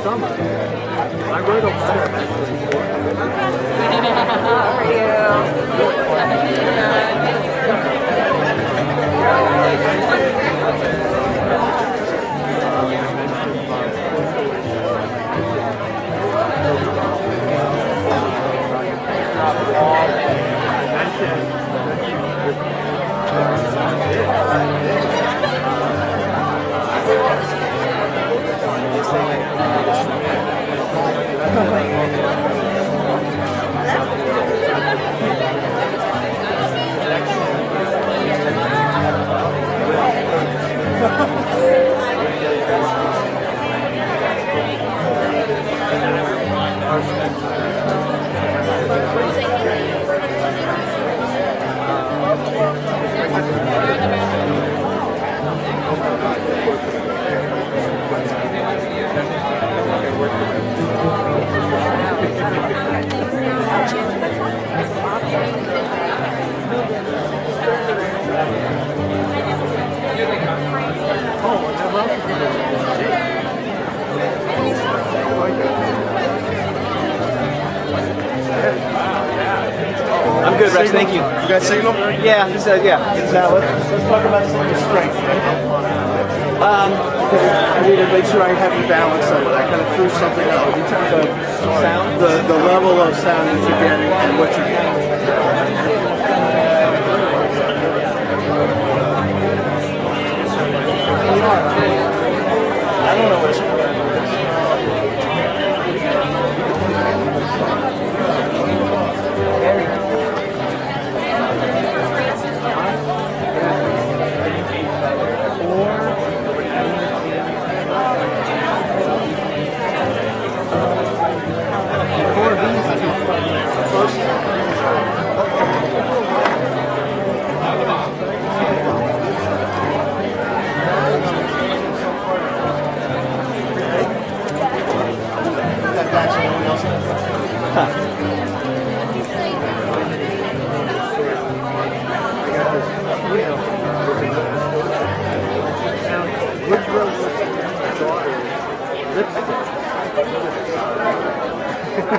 Summer. I wrote a letter back to the How are I'm good, Rex. Thank you. You got signal? Yeah, he said, yeah. Now let's talk about some of your strengths. I need to make sure I have you balanced on it. I kind of threw something out. In terms of sound, the level of sound that you're getting and what you're getting. I don't know what's going on.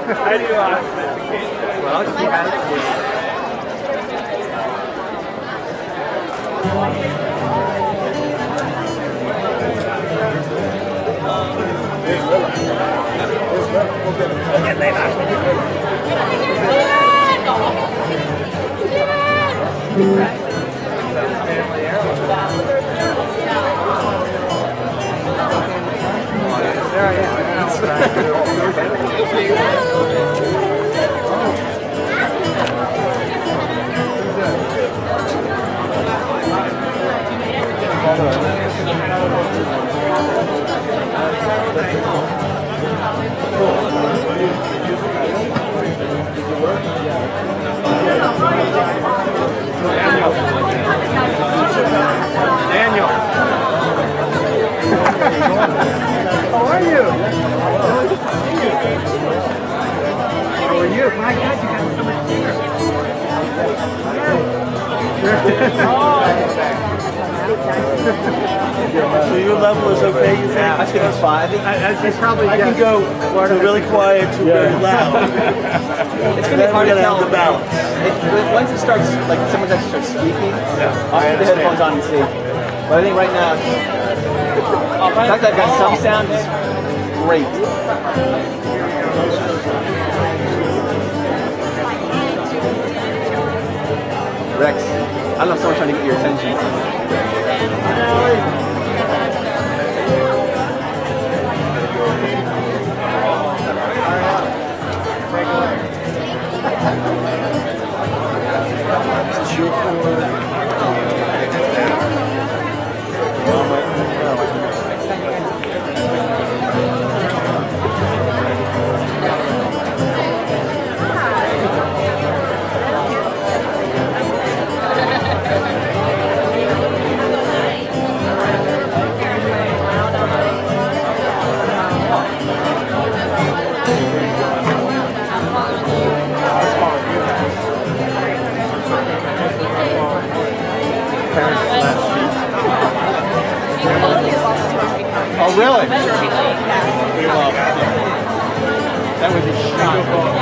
How do you well, I'll just keep at it. There I Daniel. How are you? How are you? My God, you got so much bigger. So your level is okay, you think? I think it's fine. I can go to really quiet to very loud. It's going to be hard to tell. The balance. Once it starts, like someone actually starts speaking, I'll put the headphones on and see. But I think right now, the fact that I've got some sound is great. Rex, I don't know if someone's trying to get your attention. parents last week. Oh, really? Yeah. Well, that would be shocking.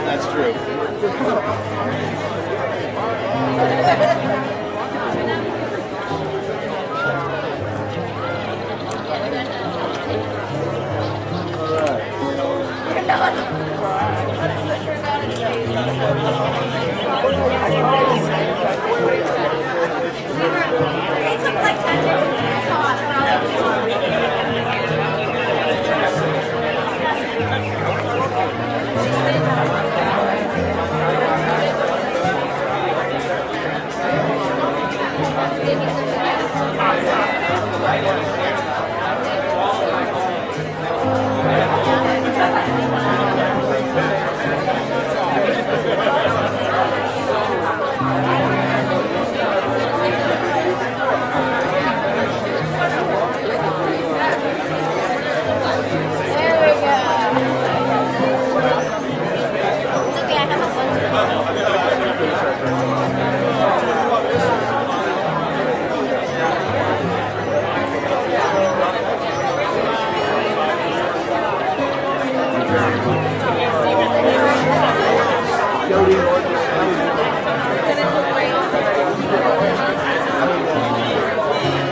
That's true. It took like 10 There we go. It's okay, I have a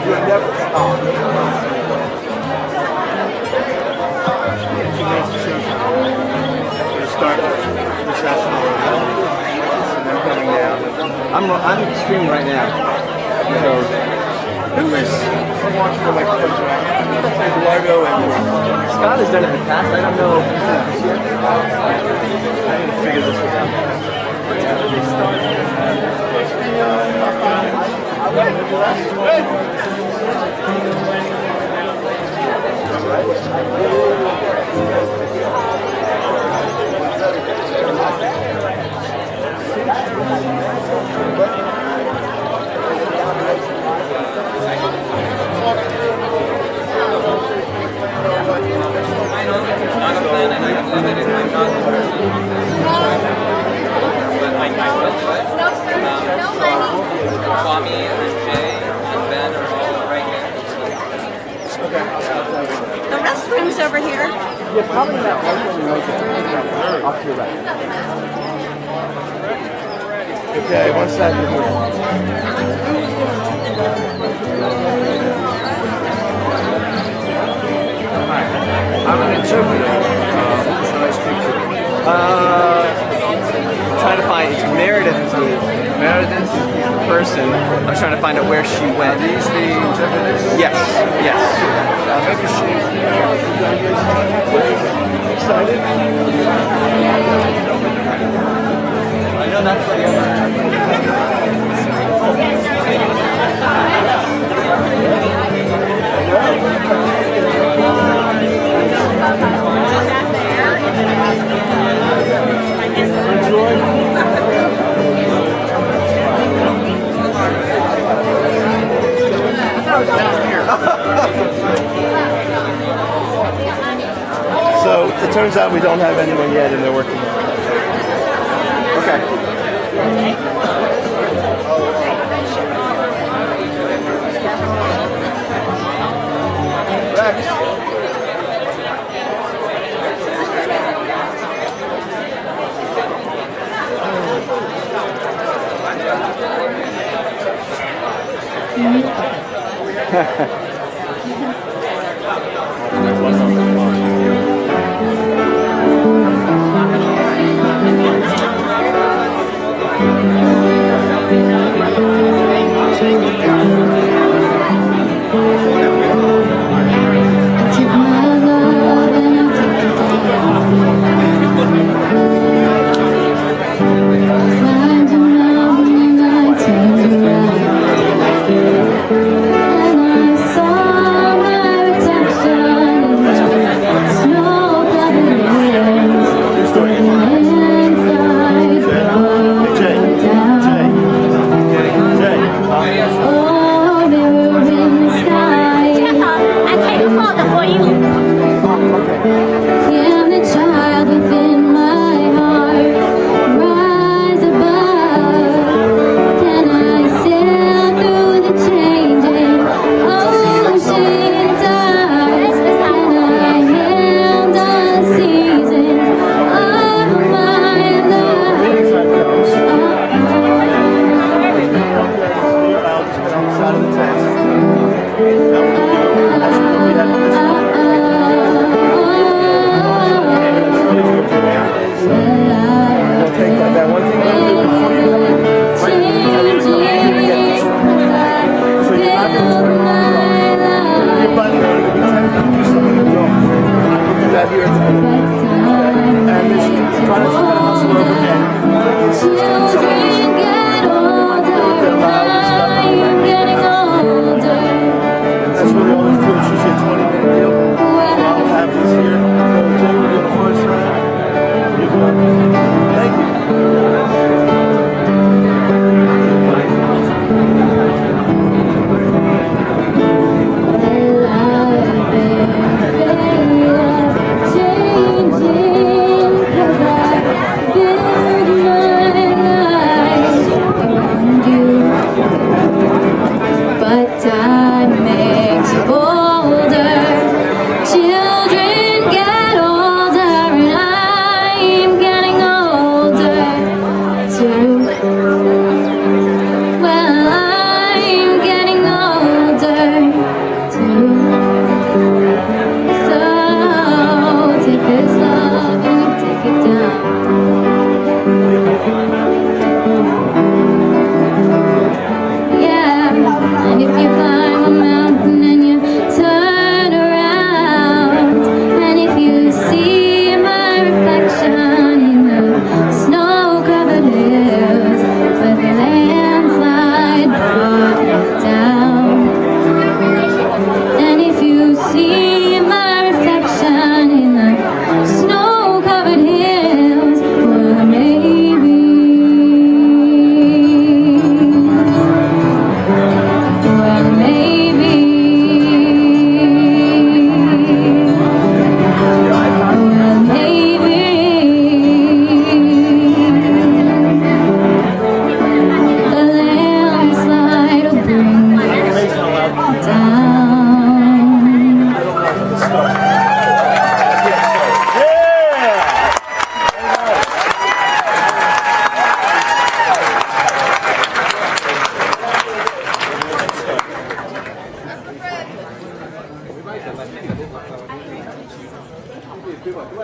You'll never stop. Start the session and then coming down. I'm streaming right now. So, Anyways, I'm watching the like Eduardo and Scott has done it in the past. I don't know. I need to figure this one out. No, sir. No money. Kwame and Jay and Ben are all right here. The restroom's over here. Yeah, probably that one. Off to your right. Okay, one second. I'm an interpreter. Should I speak to you? Trying to find, it's Meredith is the Meredith? person. I'm trying to find out where she went. Are these the interpreters? Yes, yes. Maybe she's excited. I know that's what the other. was down here. So it turns out we don't have anyone yet, and they're working on it. Okay.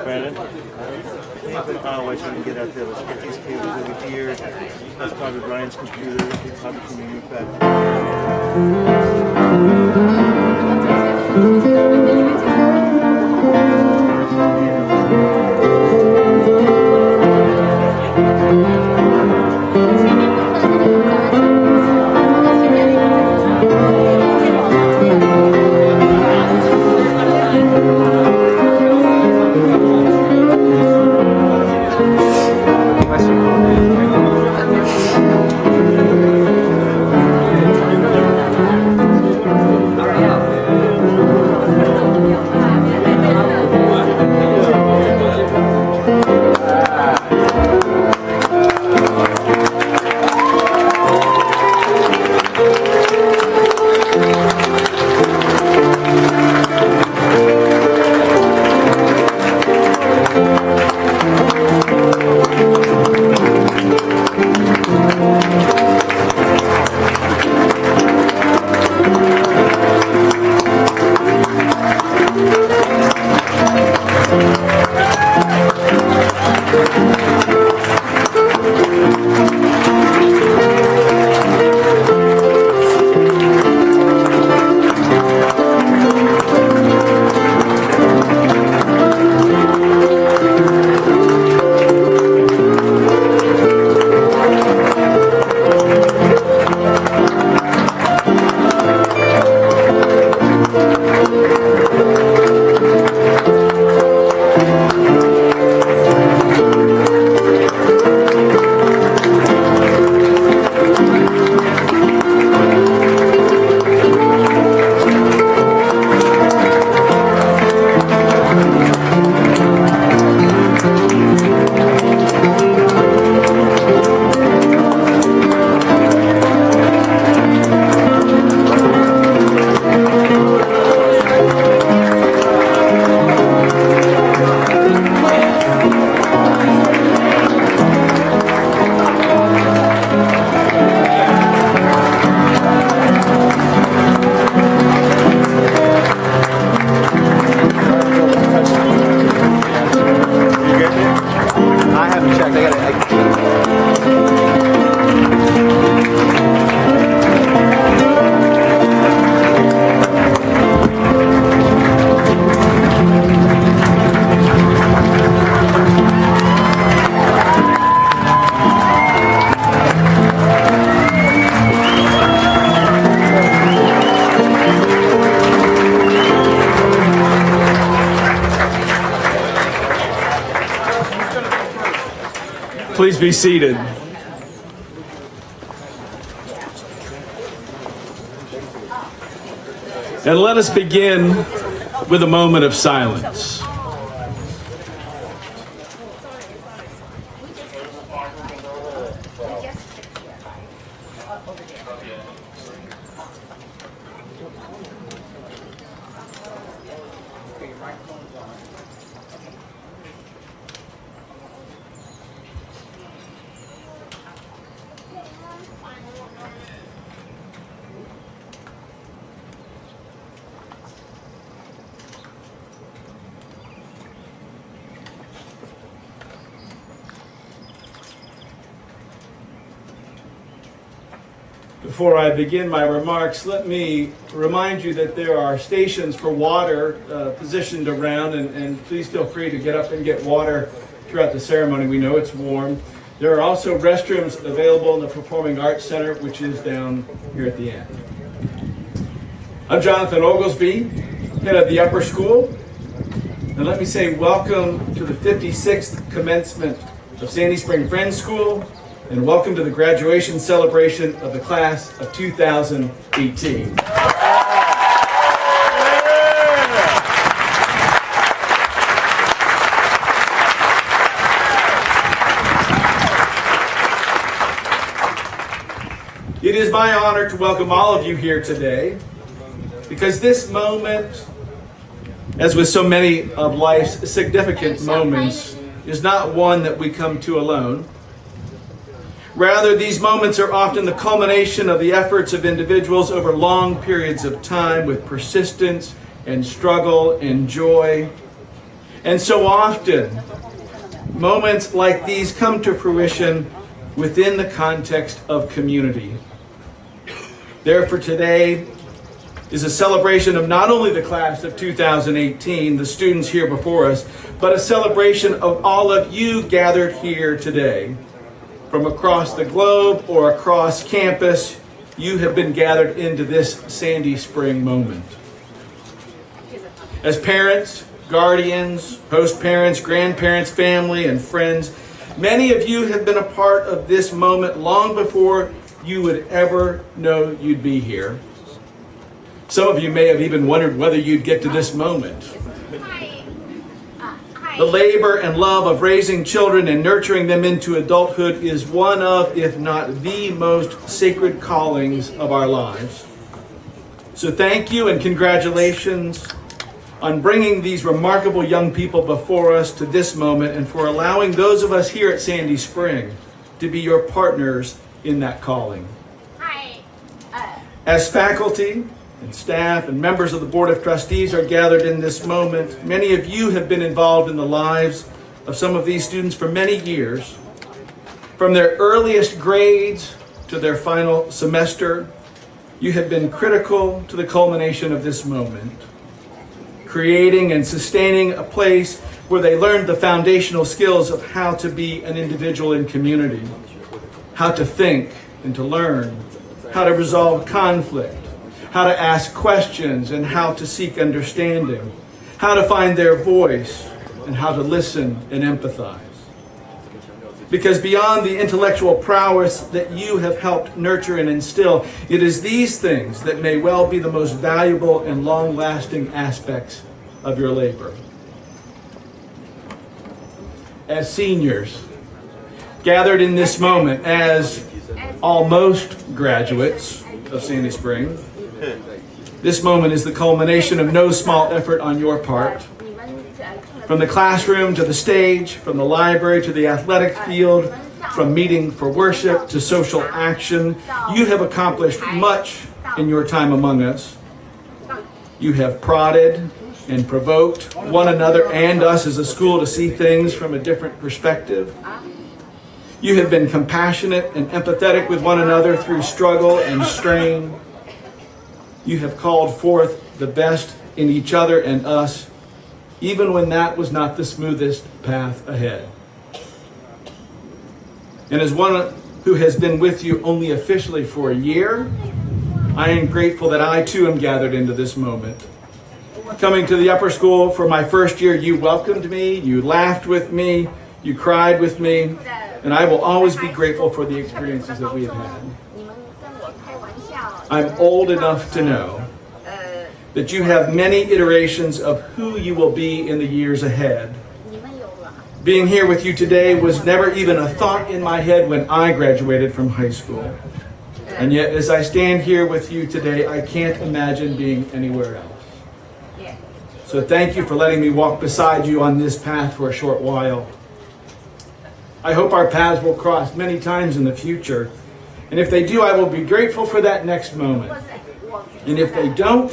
Brandon? Oh, I shouldn't get out there. Let's get these cables over here. That's probably Brian's computer. It's probably from the Please be seated. And let us begin with a moment of silence. Before I begin my remarks, let me remind you that there are stations for water positioned around, and please feel free to get up and get water throughout the ceremony. We know it's warm. There are also restrooms available in the Performing Arts Center, which is down here at the end. I'm Jonathan Oglesby, head of the upper school, and let me say welcome to the 56th commencement of Sandy Spring Friends School, and welcome to the graduation celebration of the class of 2018. It is my honor to welcome all of you here today, because this moment, as with so many of life's significant moments, is not one that we come to alone. Rather, these moments are often the culmination of the efforts of individuals over long periods of time with persistence and struggle and joy. And so often, moments like these come to fruition within the context of community. Therefore, today is a celebration of not only the class of 2018, the students here before us, but a celebration of all of you gathered here today. From across the globe or across campus, you have been gathered into this Sandy Spring moment. As parents, guardians, host parents, grandparents, family, and friends, many of you have been a part of this moment long before you would ever know you'd be here. Some of you may have even wondered whether you'd get to this moment. The labor and love of raising children and nurturing them into adulthood is one of, if not the most sacred callings of our lives. So thank you and congratulations on bringing these remarkable young people before us to this moment, and for allowing those of us here at Sandy Spring to be your partners in that calling. As faculty and staff and members of the Board of Trustees are gathered in this moment, many of you have been involved in the lives of some of these students for many years. From their earliest grades to their final semester, you have been critical to the culmination of this moment, creating and sustaining a place where they learned the foundational skills of how to be an individual in community, how to think and to learn, how to resolve conflict, how to ask questions and how to seek understanding, how to find their voice, and how to listen and empathize. Because beyond the intellectual prowess that you have helped nurture and instill, it is these things that may well be the most valuable and long-lasting aspects of your labor. As seniors, gathered in this moment as almost graduates of Sandy Spring, this moment is the culmination of no small effort on your part. From the classroom to the stage, from the library to the athletic field, from meeting for worship to social action, you have accomplished much in your time among us. You have prodded and provoked one another and us as a school to see things from a different perspective. You have been compassionate and empathetic with one another through struggle and strain. You have called forth the best in each other and us, even when that was not the smoothest path ahead. And as one who has been with you only officially for a year, I am grateful that I too am gathered into this moment. Coming to the upper school for my first year, you welcomed me, you laughed with me, You cried with me, and I will always be grateful for the experiences that we have had. 你们跟我开玩笑。 I'm old enough to know that you have many iterations of who you will be in the years ahead. 你们有了。 Being here with you today was never even a thought in my head when I graduated from high school. And yet, as I stand here with you today, I can't imagine being anywhere else. So thank you for letting me walk beside you on this path for a short while. I hope our paths will cross many times in the future. And if they do, I will be grateful for that next moment. And if they don't,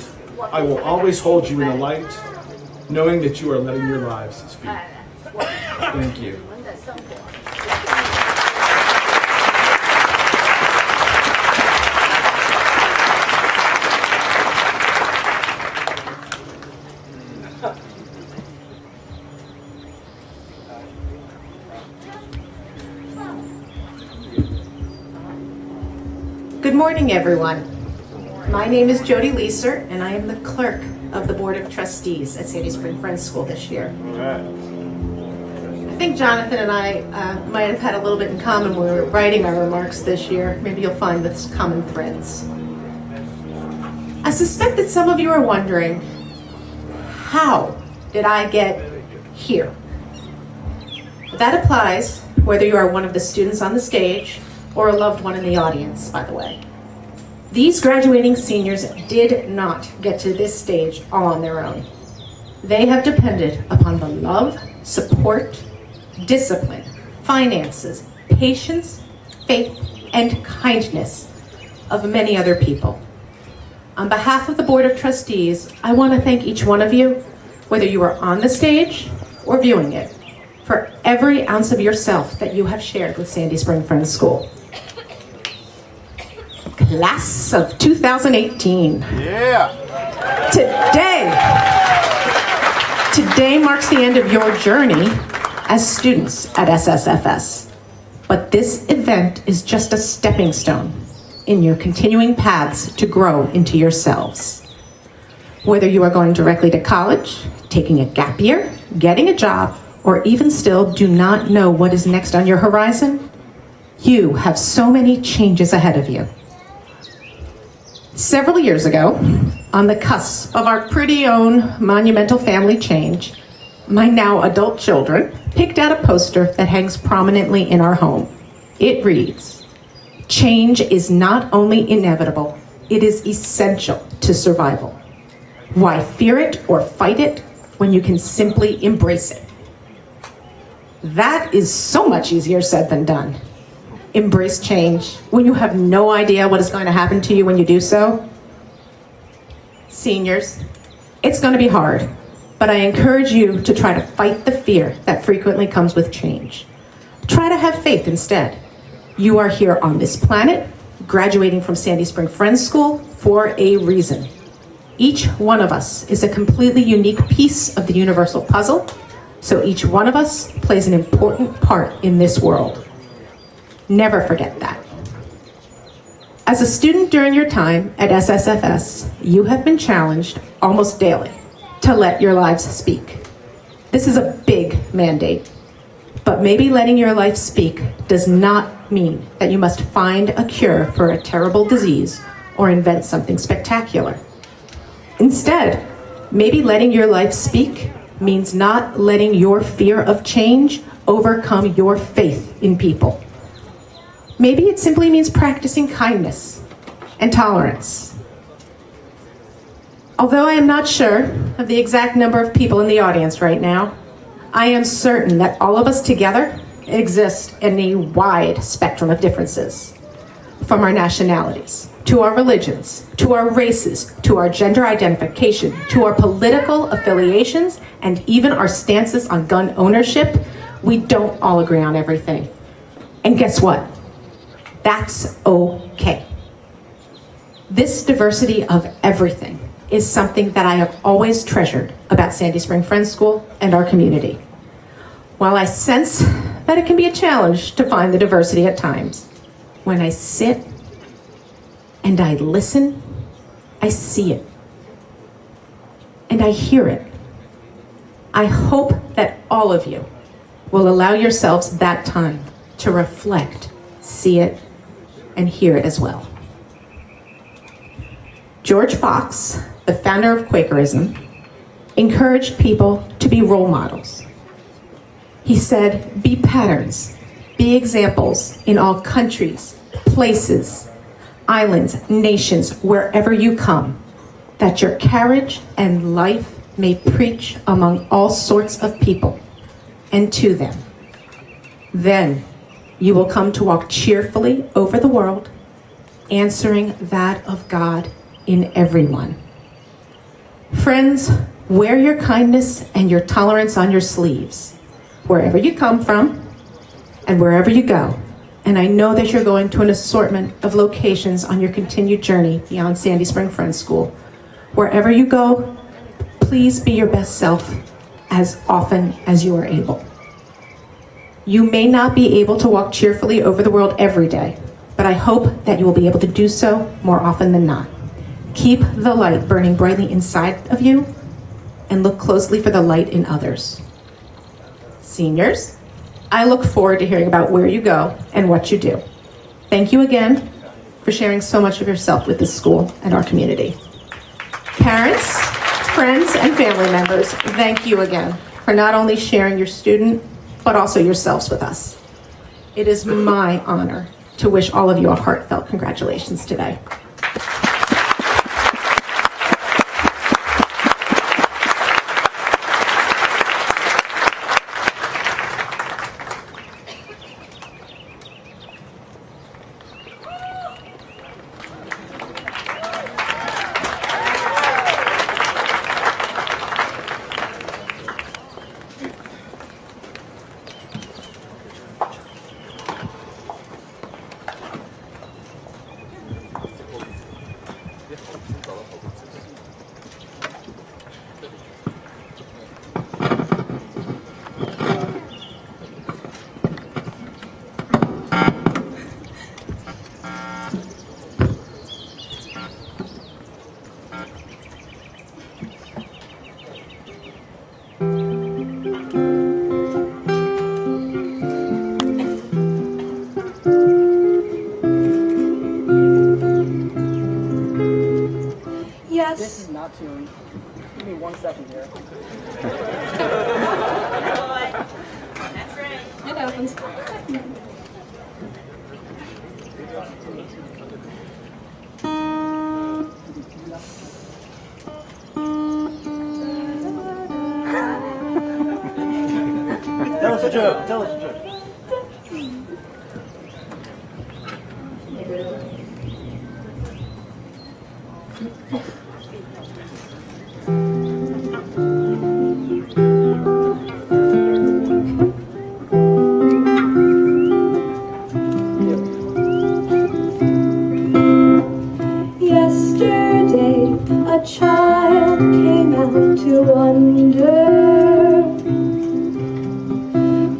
I will always hold you in the light, knowing that you are letting your lives speak. Thank you. 我们的生活。 Good morning, everyone. My name is Jody Leeser, and I am the clerk of the Board of Trustees at Sandy Spring Friends School this year. I think Jonathan and I might have had a little bit in common when we were writing our remarks this year. Maybe you'll find this common threads. I suspect that some of you are wondering, how did I get here? That applies whether you are one of the students on the stage or a loved one in the audience, by the way. These graduating seniors did not get to this stage all on their own. They have depended upon the love, support, discipline, finances, patience, faith, and kindness of many other people. On behalf of the Board of Trustees, I want to thank each one of you, whether you are on the stage or viewing it, for every ounce of yourself that you have shared with Sandy Spring Friends School. Class of 2018. Today marks the end of your journey as students at SSFS. But this event is just a stepping stone in your continuing paths to grow into yourselves. Whether you are going directly to college, taking a gap year, getting a job, or even still do not know what is next on your horizon, you have so many changes ahead of you. Several years ago, on the cusp of our pretty own monumental family change, my now adult children picked out a poster that hangs prominently in our home. It reads, "Change is not only inevitable, it is essential to survival. Why fear it or fight it when you can simply embrace it?" That is so much easier said than done. Embrace change when you have no idea what is going to happen to you when you do so. Seniors, it's going to be hard, but I encourage you to try to fight the fear that frequently comes with change. Try to have faith instead. You are here on this planet, graduating from Sandy Spring Friends School for a reason. Each one of us is a completely unique piece of the universal puzzle, so each one of us plays an important part in this world. Never forget that. As a student during your time at SSFS, you have been challenged almost daily to let your lives speak. This is a big mandate, but maybe letting your life speak does not mean that you must find a cure for a terrible disease or invent something spectacular. Instead, maybe letting your life speak means not letting your fear of change overcome your faith in people. Maybe it simply means practicing kindness and tolerance. Although I am not sure of the exact number of people in the audience right now, I am certain that all of us together exist in a wide spectrum of differences. From our nationalities, to our religions, to our races, to our gender identification, to our political affiliations, and even our stances on gun ownership, we don't all agree on everything. And guess what? That's okay. This diversity of everything is something that I have always treasured about Sandy Spring Friends School and our community. While I sense that it can be a challenge to find the diversity at times, when I sit and I listen, I see it. And I hear it. I hope that all of you will allow yourselves that time to reflect, see it, and hear it as well. George Fox, the founder of Quakerism, encouraged people to be role models. He said, be patterns, be examples in all countries, places, islands, nations, wherever you come, that your carriage and life may preach among all sorts of people and to them. Then you will come to walk cheerfully over the world, answering that of God in everyone. Friends, wear your kindness and your tolerance on your sleeves, wherever you come from and wherever you go. And I know that you're going to an assortment of locations on your continued journey beyond Sandy Spring Friends School. Wherever you go, please be your best self as often as you are able. You may not be able to walk cheerfully over the world every day, but I hope that you will be able to do so more often than not. Keep the light burning brightly inside of you and look closely for the light in others. Seniors, I look forward to hearing about where you go and what you do. Thank you again for sharing so much of yourself with this school and our community. Parents, friends, and family members, thank you again for not only sharing your student, but also yourselves with us. It is my honor to wish all of you a heartfelt congratulations today. This is not tuned. Give me 1 second here. It happens. Tell us a joke. Tell us a joke. Yesterday, a child came out to wonder,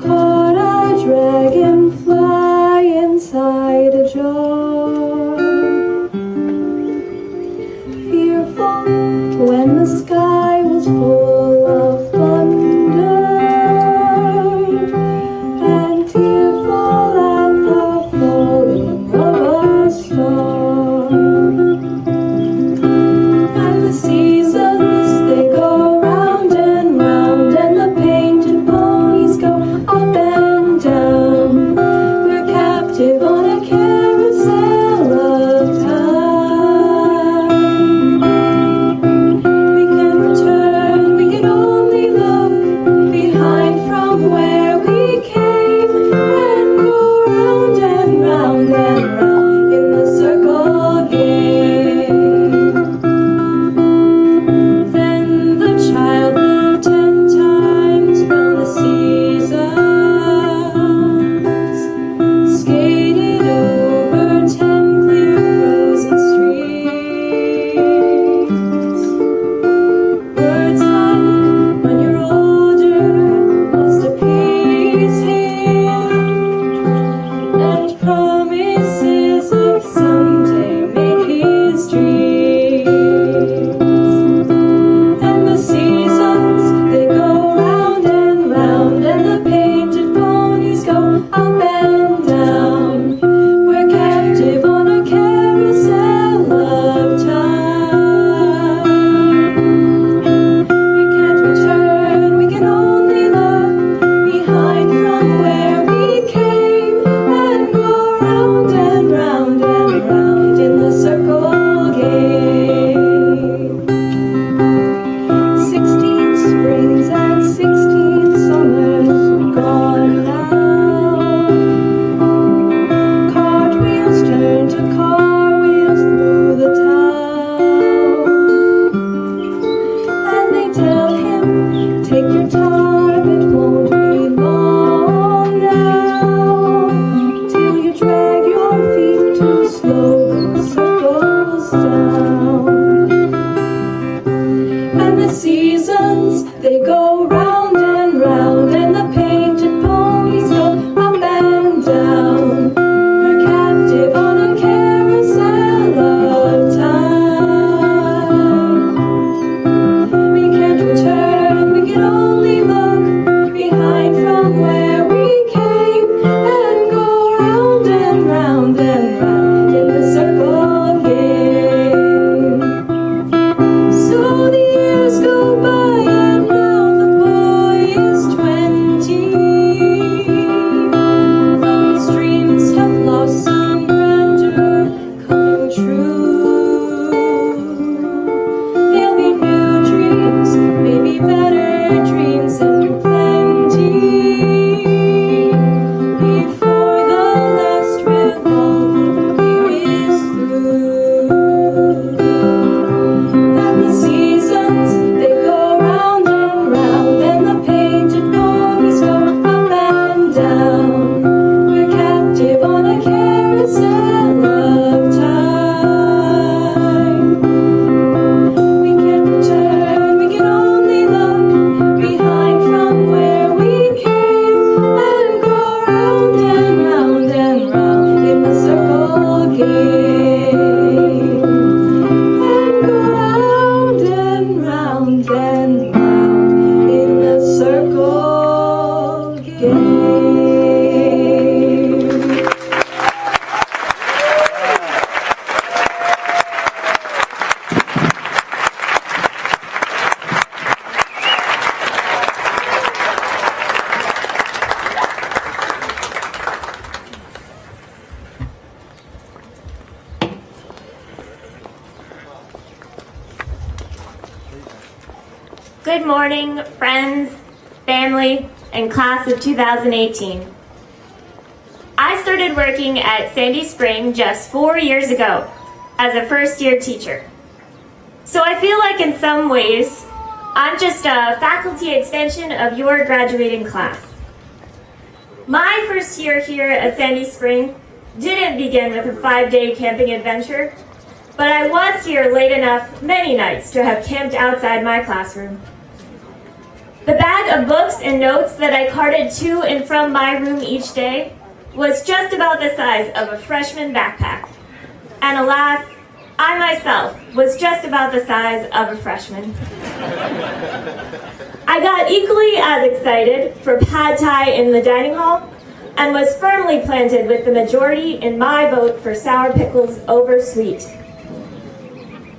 caught a dragonfly inside a jar. Fearful when the sky was full of thunder, and tearful at the falling of a star. And the seasons, they go round and round. Good morning, friends, family, and class of 2018. I started working at Sandy Spring just 4 years ago as a first-year teacher. So I feel like in some ways, I'm just a faculty extension of your graduating class. My first year here at Sandy Spring didn't begin with a 5-day camping adventure, but I was here late enough many nights to have camped outside my classroom. The bag of books and notes that I carted to and from my room each day was just about the size of a freshman backpack. And alas, I myself was just about the size of a freshman. I got equally as excited for pad thai in the dining hall and was firmly planted with the majority in my vote for sour pickles over sweet.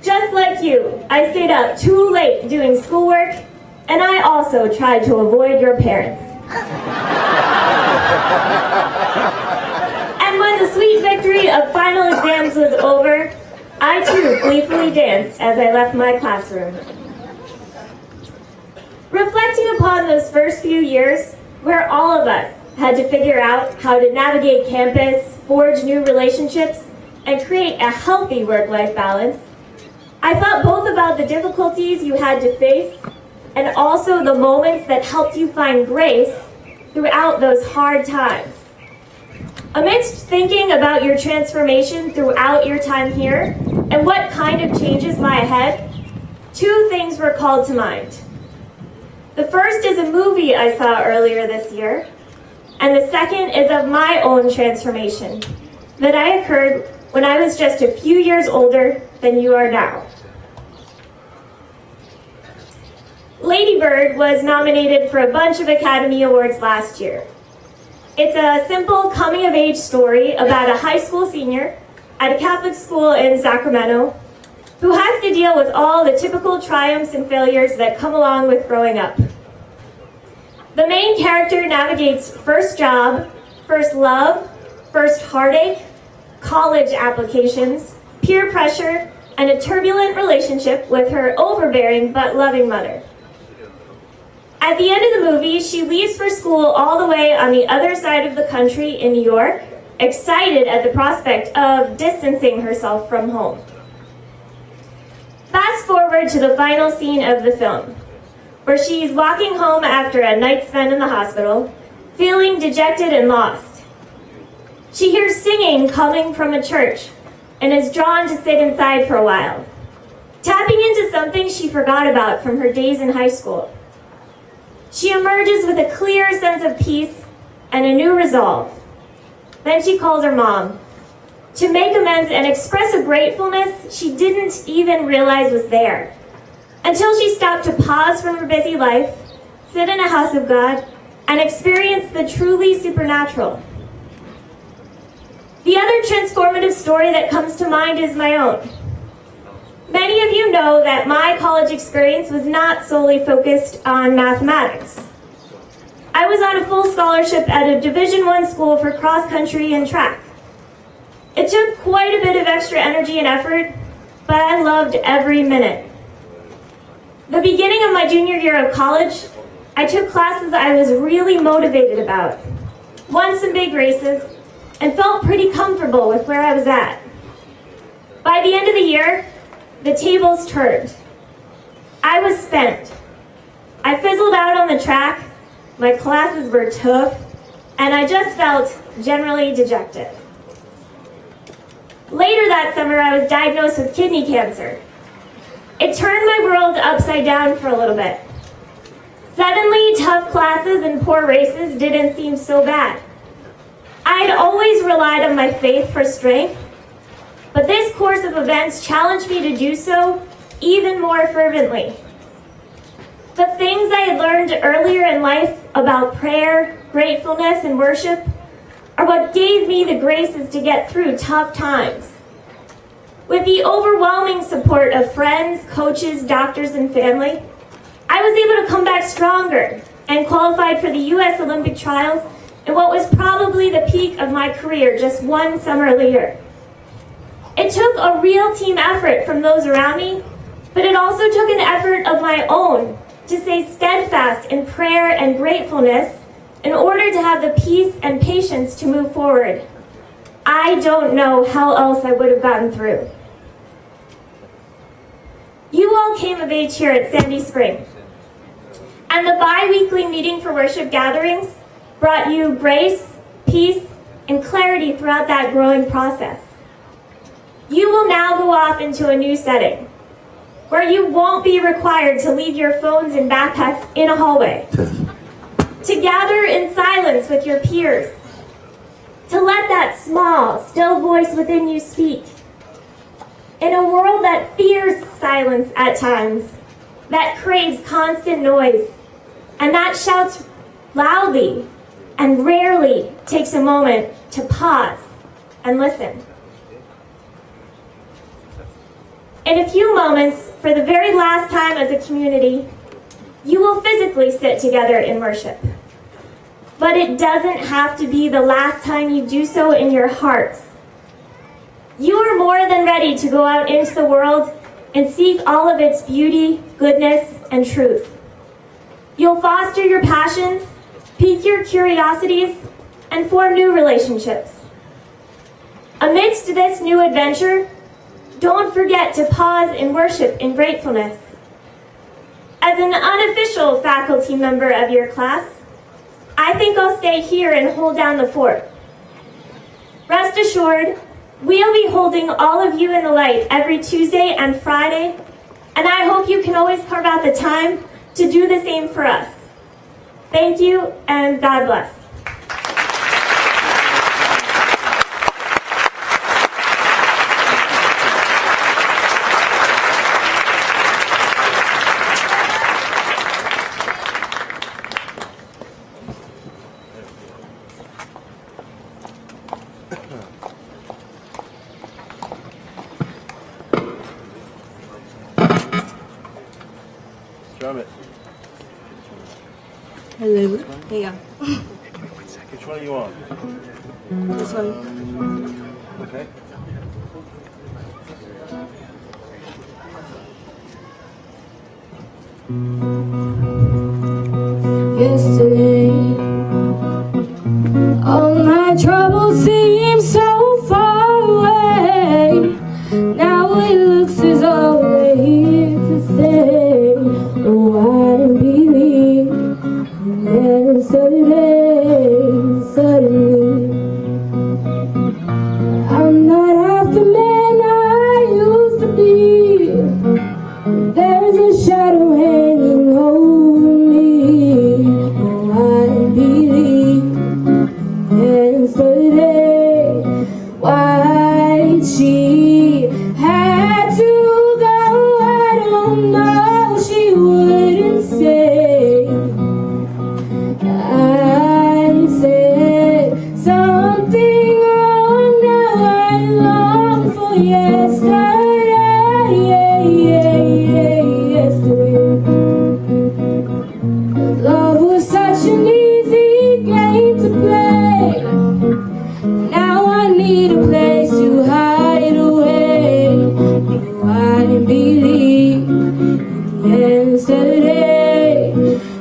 Just like you, I stayed up too late doing schoolwork, and I also tried to avoid your parents. And when the sweet victory of final exams was over, I too gleefully danced as I left my classroom. Reflecting upon those first few years, where all of us had to figure out how to navigate campus, forge new relationships, and create a healthy work-life balance, I thought both about the difficulties you had to face and also the moments that helped you find grace throughout those hard times. Amidst thinking about your transformation throughout your time here and what kind of changes lie ahead, two things were called to mind. The first is a movie I saw earlier this year, and the second is of my own transformation that I occurred when I was just a few years older than you are now. Lady Bird was nominated for a bunch of Academy Awards last year. It's a simple coming-of-age story about a high school senior at a Catholic school in Sacramento who has to deal with all the typical triumphs and failures that come along with growing up. The main character navigates first job, first love, first heartache, college applications, peer pressure, and a turbulent relationship with her overbearing but loving mother. At the end of the movie, she leaves for school all the way on the other side of the country in New York, excited at the prospect of distancing herself from home. Fast forward to the final scene of the film, where she's walking home after a night spent in the hospital, feeling dejected and lost. She hears singing coming from a church and is drawn to sit inside for a while, tapping into something she forgot about from her days in high school. She emerges with a clear sense of peace and a new resolve. Then she calls her mom to make amends and express a gratefulness she didn't even realize was there, until she stopped to pause from her busy life, sit in a house of God, and experience the truly supernatural. The other transformative story that comes to mind is my own. Many of you know that my college experience was not solely focused on mathematics. I was on a full scholarship at a Division I school for cross country and track. It took quite a bit of extra energy and effort, but I loved every minute. The beginning of my junior year of college, I took classes I was really motivated about, won some big races, and felt pretty comfortable with where I was at. By the end of the year, the tables turned. I was spent. I fizzled out on the track, my classes were tough, and I just felt generally dejected. Later that summer, I was diagnosed with kidney cancer. It turned my world upside down for a little bit. Suddenly, tough classes and poor races didn't seem so bad. I had always relied on my faith for strength, but this course of events challenged me to do so even more fervently. The things I had learned earlier in life about prayer, gratefulness, and worship are what gave me the graces to get through tough times. With the overwhelming support of friends, coaches, doctors, and family, I was able to come back stronger and qualified for the U.S. Olympic trials in what was probably the peak of my career just one summer later. It took a real team effort from those around me, but it also took an effort of my own to stay steadfast in prayer and gratefulness in order to have the peace and patience to move forward. I don't know how else I would have gotten through. You all came of age here at Sandy Spring, and the bi-weekly meeting for worship gatherings brought you grace, peace, and clarity throughout that growing process. You will now go off into a new setting, where you won't be required to leave your phones and backpacks in a hallway, to gather in silence with your peers, to let that small, still voice within you speak. In a world that fears silence at times, that craves constant noise, and that shouts loudly and rarely takes a moment to pause and listen. In a few moments, for the very last time as a community, you will physically sit together in worship. But it doesn't have to be the last time you do so in your hearts. You are more than ready to go out into the world and seek all of its beauty, goodness, and truth. You'll foster your passions, pique your curiosities, and form new relationships. Amidst this new adventure, don't forget to pause in worship in gratefulness. As an unofficial faculty member of your class, I think I'll stay here and hold down the fort. Rest assured, we'll be holding all of you in the light every Tuesday and Friday, and I hope you can always carve out the time to do the same for us. Thank you, and God bless. Drum it. Hello. There you Which one are you on? go. This one. Okay. Yesterday, all my troubles seem so far away. Now it looks as though we're here to stay. Oh, I didn't believe, and then suddenly, I'm not half the man I used to be. There's a shadow hanging over me. Oh, I didn't believe, and yesterday, why did she had to go? I don't know. She wouldn't say. I said something wrong. Now I long for yesterday. Love was such an easy game to play. Now I need a place to hide away. Oh, I didn't believe in yesterday.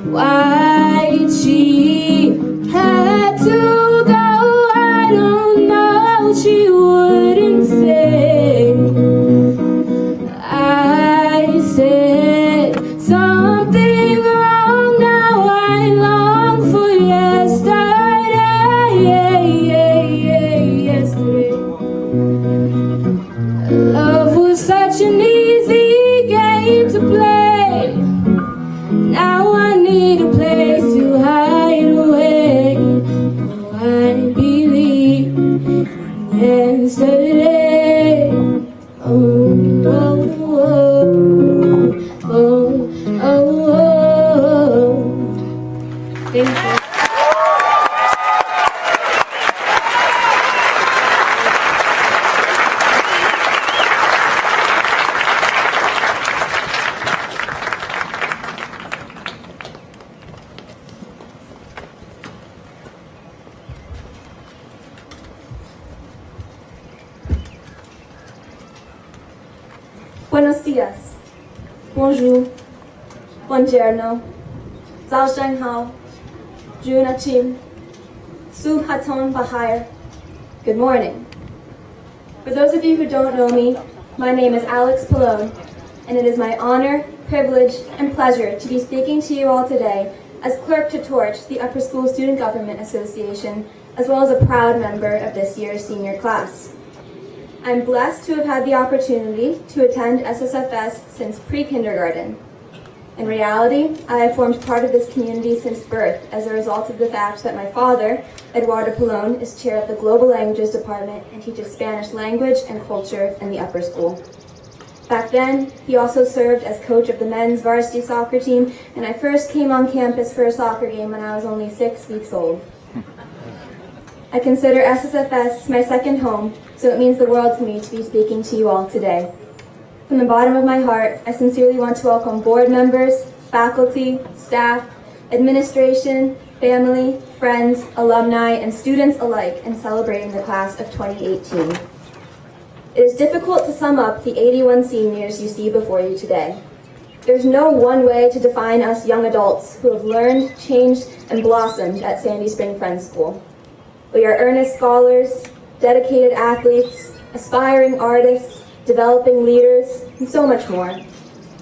Why did she had to go? I don't know. She wouldn't say. I said something wrong. Now I long for yesterday. Love was such an easy game to play. Now I need a place to hide away. Oh, I didn't believe in yesterday. Oh, oh, oh, oh, oh, oh. Thank you. Buenos dias. Bonjour. Buongiorno, Zhao Zhenghao, Jun Achim, Su Haton Bahir. Good morning. For those of you who don't know me, my name is Alex Pallone, and it is my honor, privilege, and pleasure to be speaking to you all today as clerk to Torch, the Upper School Student Government Association, as well as a proud member of this year's senior class. I'm blessed to have had the opportunity to attend SSFS since pre-kindergarten. In reality, I have formed part of this community since birth as a result of the fact that my father, Eduardo Pallone, is chair of the Global Languages Department and teaches Spanish language and culture in the upper school. Back then, he also served as coach of the men's varsity soccer team, and I first came on campus for a soccer game when I was only 6 weeks old. I consider SSFS my second home, so it means the world to me to be speaking to you all today. From the bottom of my heart, I sincerely want to welcome board members, faculty, staff, administration, family, friends, alumni, and students alike in celebrating the class of 2018. It is difficult to sum up the 81 seniors you see before you today. There's no one way to define us young adults who have learned, changed, and blossomed at Sandy Spring Friends School. We are earnest scholars, dedicated athletes, aspiring artists, developing leaders, and so much more.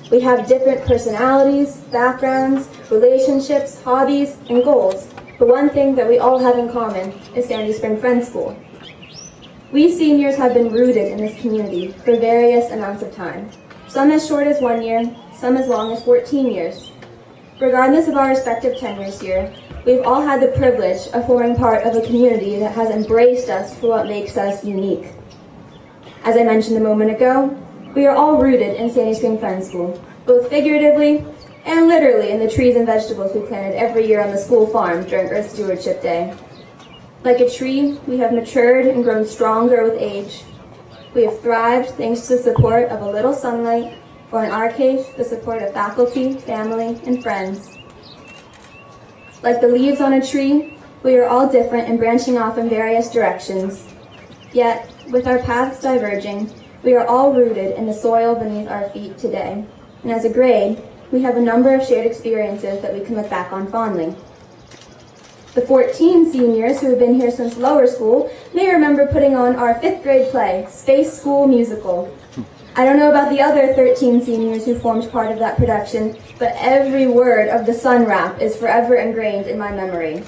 We have different personalities, backgrounds, relationships, hobbies, and goals, but one thing that we all have in common is Sandy Spring Friends School. We seniors have been rooted in this community for various amounts of time, some as short as 1 year, some as long as 14 years. Regardless of our respective tenures here, we've all had the privilege of forming part of a community that has embraced us for what makes us unique. As I mentioned a moment ago, we are all rooted in Sandy Spring Friends School, both figuratively and literally in the trees and vegetables we planted every year on the school farm during Earth Stewardship Day. Like a tree, we have matured and grown stronger with age. We have thrived thanks to the support of a little sunlight, or in our case, the support of faculty, family, and friends. Like the leaves on a tree, we are all different and branching off in various directions. Yet, with our paths diverging, we are all rooted in the soil beneath our feet today. And as a grade, we have a number of shared experiences that we can look back on fondly. The 14 seniors who have been here since lower school may remember putting on our 5th grade play, Space School Musical. I don't know about the other 13 seniors who formed part of that production, but every word of the Sun rap is forever ingrained in my memory.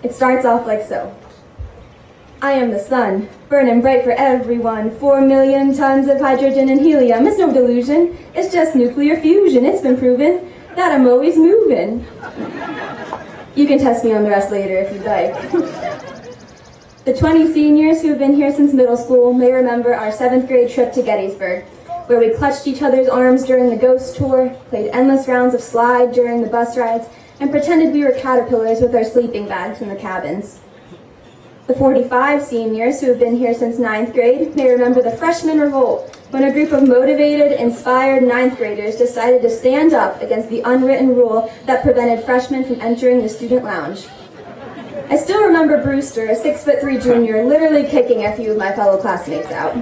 It starts off like so. I am the sun, burning bright for everyone. 4 million tons of hydrogen and helium. It's no delusion. It's just nuclear fusion. It's been proven that I'm always moving. You can test me on the rest later if you'd like. The 20 seniors who have been here since middle school may remember our 7th grade trip to Gettysburg, where we clutched each other's arms during the ghost tour, played endless rounds of slide during the bus rides, and pretended we were caterpillars with our sleeping bags in the cabins. The 45 seniors who have been here since 9th grade may remember the freshman revolt, when a group of motivated, inspired 9th graders decided to stand up against the unwritten rule that prevented freshmen from entering the student lounge. I still remember Brewster, a 6'3" junior, literally kicking a few of my fellow classmates out.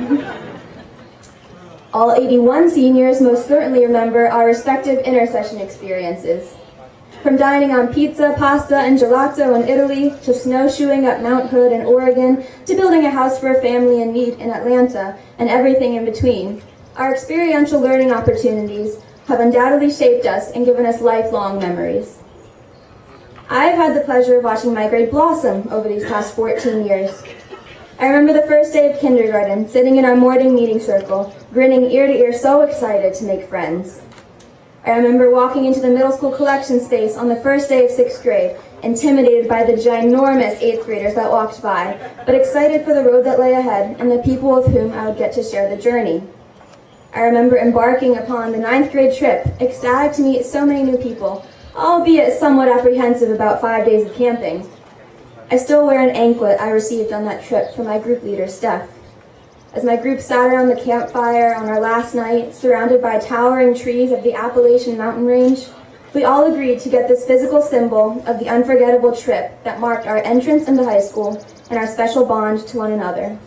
All 81 seniors most certainly remember our respective intercession experiences. From dining on pizza, pasta, and gelato in Italy, to snowshoeing up Mount Hood in Oregon, to building a house for a family in need in Atlanta, and everything in between, our experiential learning opportunities have undoubtedly shaped us and given us lifelong memories. I've had the pleasure of watching my grade blossom over these past 14 years. I remember the first day of kindergarten, sitting in our morning meeting circle, grinning ear to ear, so excited to make friends. I remember walking into the middle school collection space on the first day of 6th grade, intimidated by the ginormous 8th graders that walked by, but excited for the road that lay ahead and the people with whom I would get to share the journey. I remember embarking upon the 9th grade trip, ecstatic to meet so many new people, albeit somewhat apprehensive about 5 days of camping. I still wear an anklet I received on that trip from my group leader, Steph. As my group sat around the campfire on our last night, surrounded by towering trees of the Appalachian mountain range, we all agreed to get this physical symbol of the unforgettable trip that marked our entrance into high school and our special bond to one another.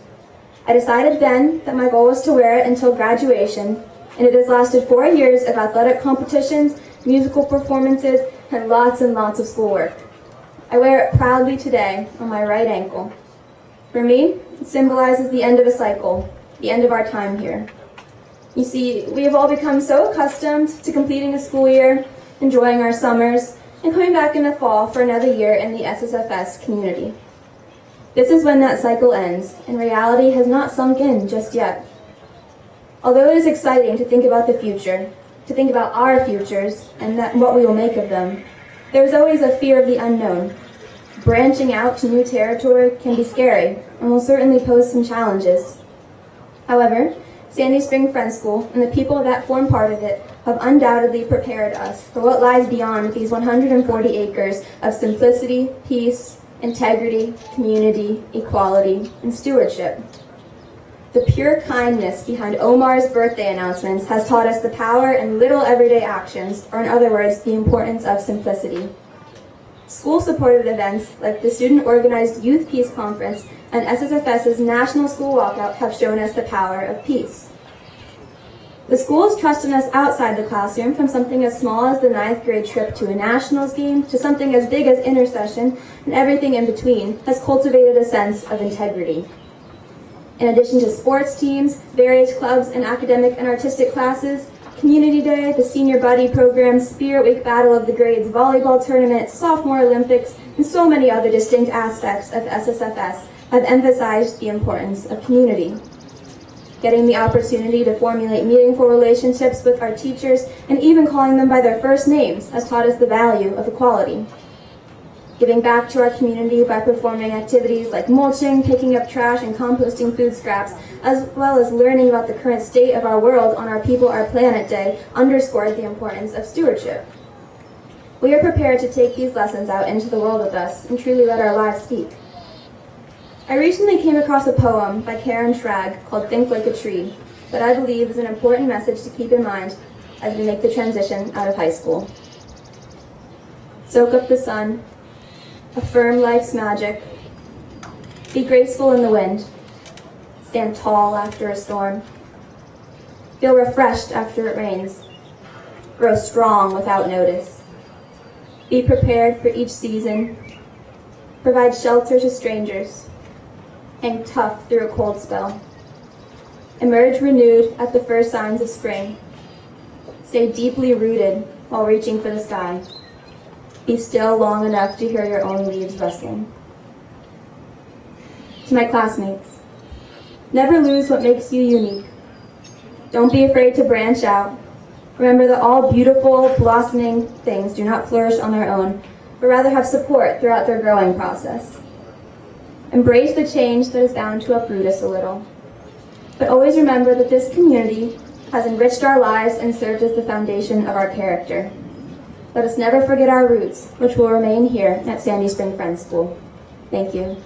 I decided then that my goal was to wear it until graduation, and it has lasted 4 years of athletic competitions musical performances, and lots of schoolwork. I wear it proudly today on my right ankle. For me, it symbolizes the end of a cycle, the end of our time here. You see, we have all become so accustomed to completing a school year, enjoying our summers, and coming back in the fall for another year in the SSFS community. This is when that cycle ends, and reality has not sunk in just yet. Although it is exciting to think about the future, to think about our futures, and what we will make of them, there is always a fear of the unknown. Branching out to new territory can be scary, and will certainly pose some challenges. However, Sandy Spring Friends School and the people that form part of it have undoubtedly prepared us for what lies beyond these 140 acres of simplicity, peace, integrity, community, equality, and stewardship. The pure kindness behind Omar's birthday announcements has taught us the power in little everyday actions, or in other words, the importance of simplicity. School-supported events like the Student-Organized Youth Peace Conference and SSFS's National School Walkout have shown us the power of peace. The schools trusted us outside the classroom, from something as small as the 9th grade trip to a nationals game to something as big as intercession, and everything in between has cultivated a sense of integrity. In addition to sports teams, various clubs, and academic and artistic classes, Community Day, the Senior Buddy Program, Spirit Week Battle of the Grades volleyball tournament, Sophomore Olympics, and so many other distinct aspects of SSFS have emphasized the importance of community. Getting the opportunity to formulate meaningful relationships with our teachers and even calling them by their first names has taught us the value of equality. Giving back to our community by performing activities like mulching, picking up trash, and composting food scraps, as well as learning about the current state of our world on our People, Our Planet Day, underscored the importance of stewardship. We are prepared to take these lessons out into the world with us and truly let our lives speak. I recently came across a poem by Karen Schrag called Think Like a Tree that I believe is an important message to keep in mind as we make the transition out of high school. Soak up the sun, affirm life's magic, be graceful in the wind, stand tall after a storm, feel refreshed after it rains, grow strong without notice, be prepared for each season, provide shelter to strangers, hang tough through a cold spell, emerge renewed at the first signs of spring, stay deeply rooted while reaching for the sky, be still long enough to hear your own leaves rustling. To my classmates, never lose what makes you unique. Don't be afraid to branch out. Remember that all beautiful, blossoming things do not flourish on their own, but rather have support throughout their growing process. Embrace the change that is bound to uproot us a little. But always remember that this community has enriched our lives and served as the foundation of our character. Let us never forget our roots, which will remain here at Sandy Spring Friends School. Thank you.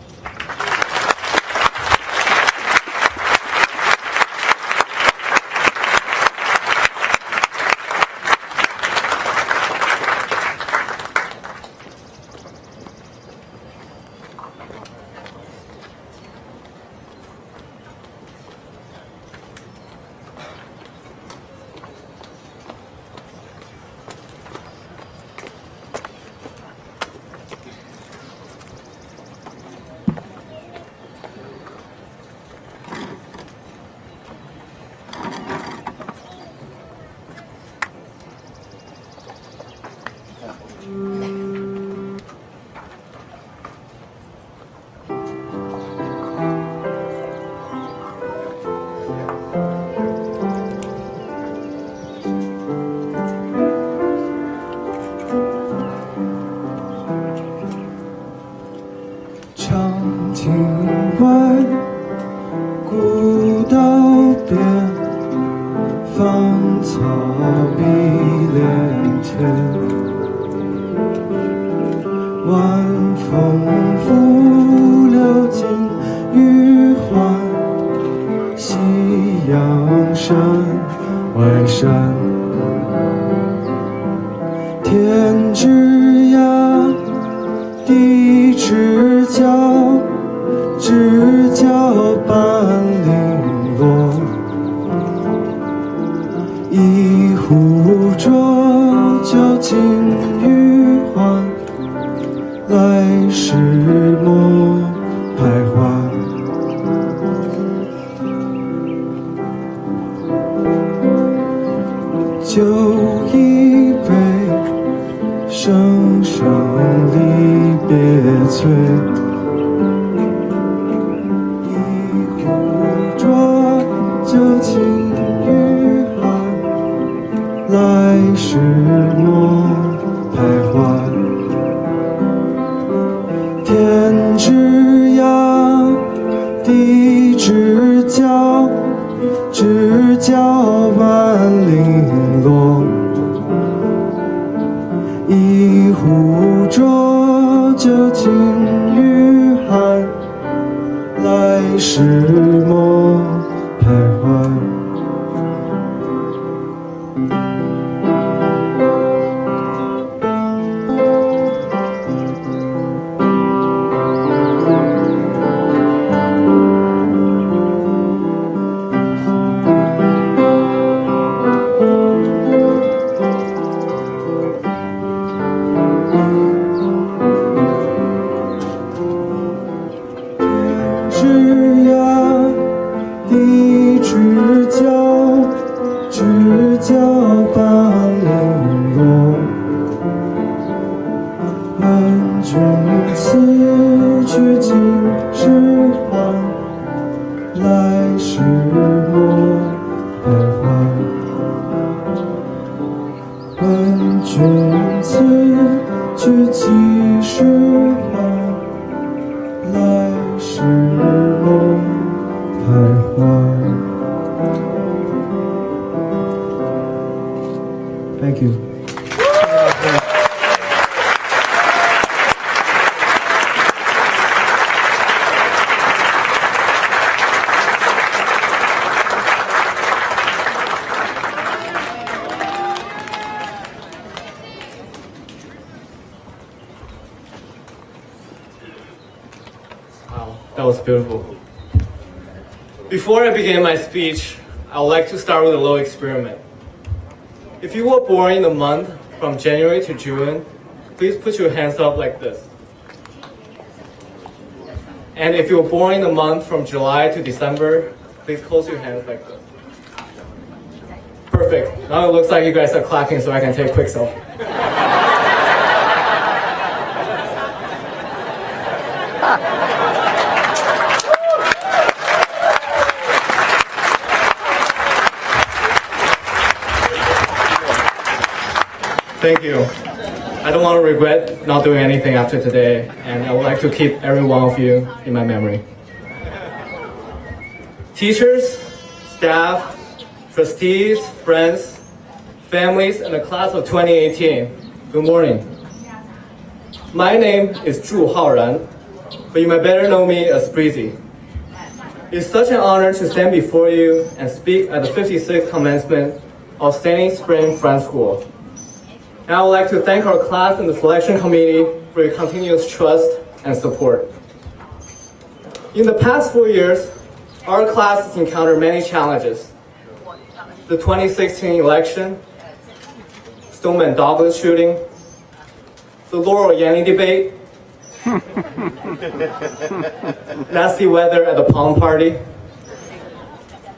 一壶浊酒尽余欢，来时莫徘徊。酒一杯，声声离别催。一壶浊酒尽余寒，来时莫徘徊。天之涯，地之角，知交半零落。一壶浊酒尽余寒，来时莫徘徊。天之涯，地之角，知交半零落。问君此去几时还？来时莫徘徊。问君此去几时还？来时莫徘徊。Thank you. Wow, that was beautiful. Before I begin my speech, I would like to start with a little experiment. If you were born in the month from January to June, please put your hands up like this. And if you were born in the month from July to December, please close your hands like this. Perfect. Now it looks like you guys are clapping so I can take a quick selfie. Thank you. I don't want to regret not doing anything after today, and I would like to keep every one of you in my memory. Teachers, staff, trustees, friends, families, and the class of 2018, good morning. My name is Zhu Haoran, but you might better know me as Breezy. It's such an honor to stand before you and speak at the 56th commencement of Sandy Spring Friends School. And I would like to thank our class and the selection committee for your continuous trust and support. In the past 4 years, our class has encountered many challenges. The 2016 election, Stoneman Douglas shooting, the Laurel Yanny debate, nasty weather at the prom party,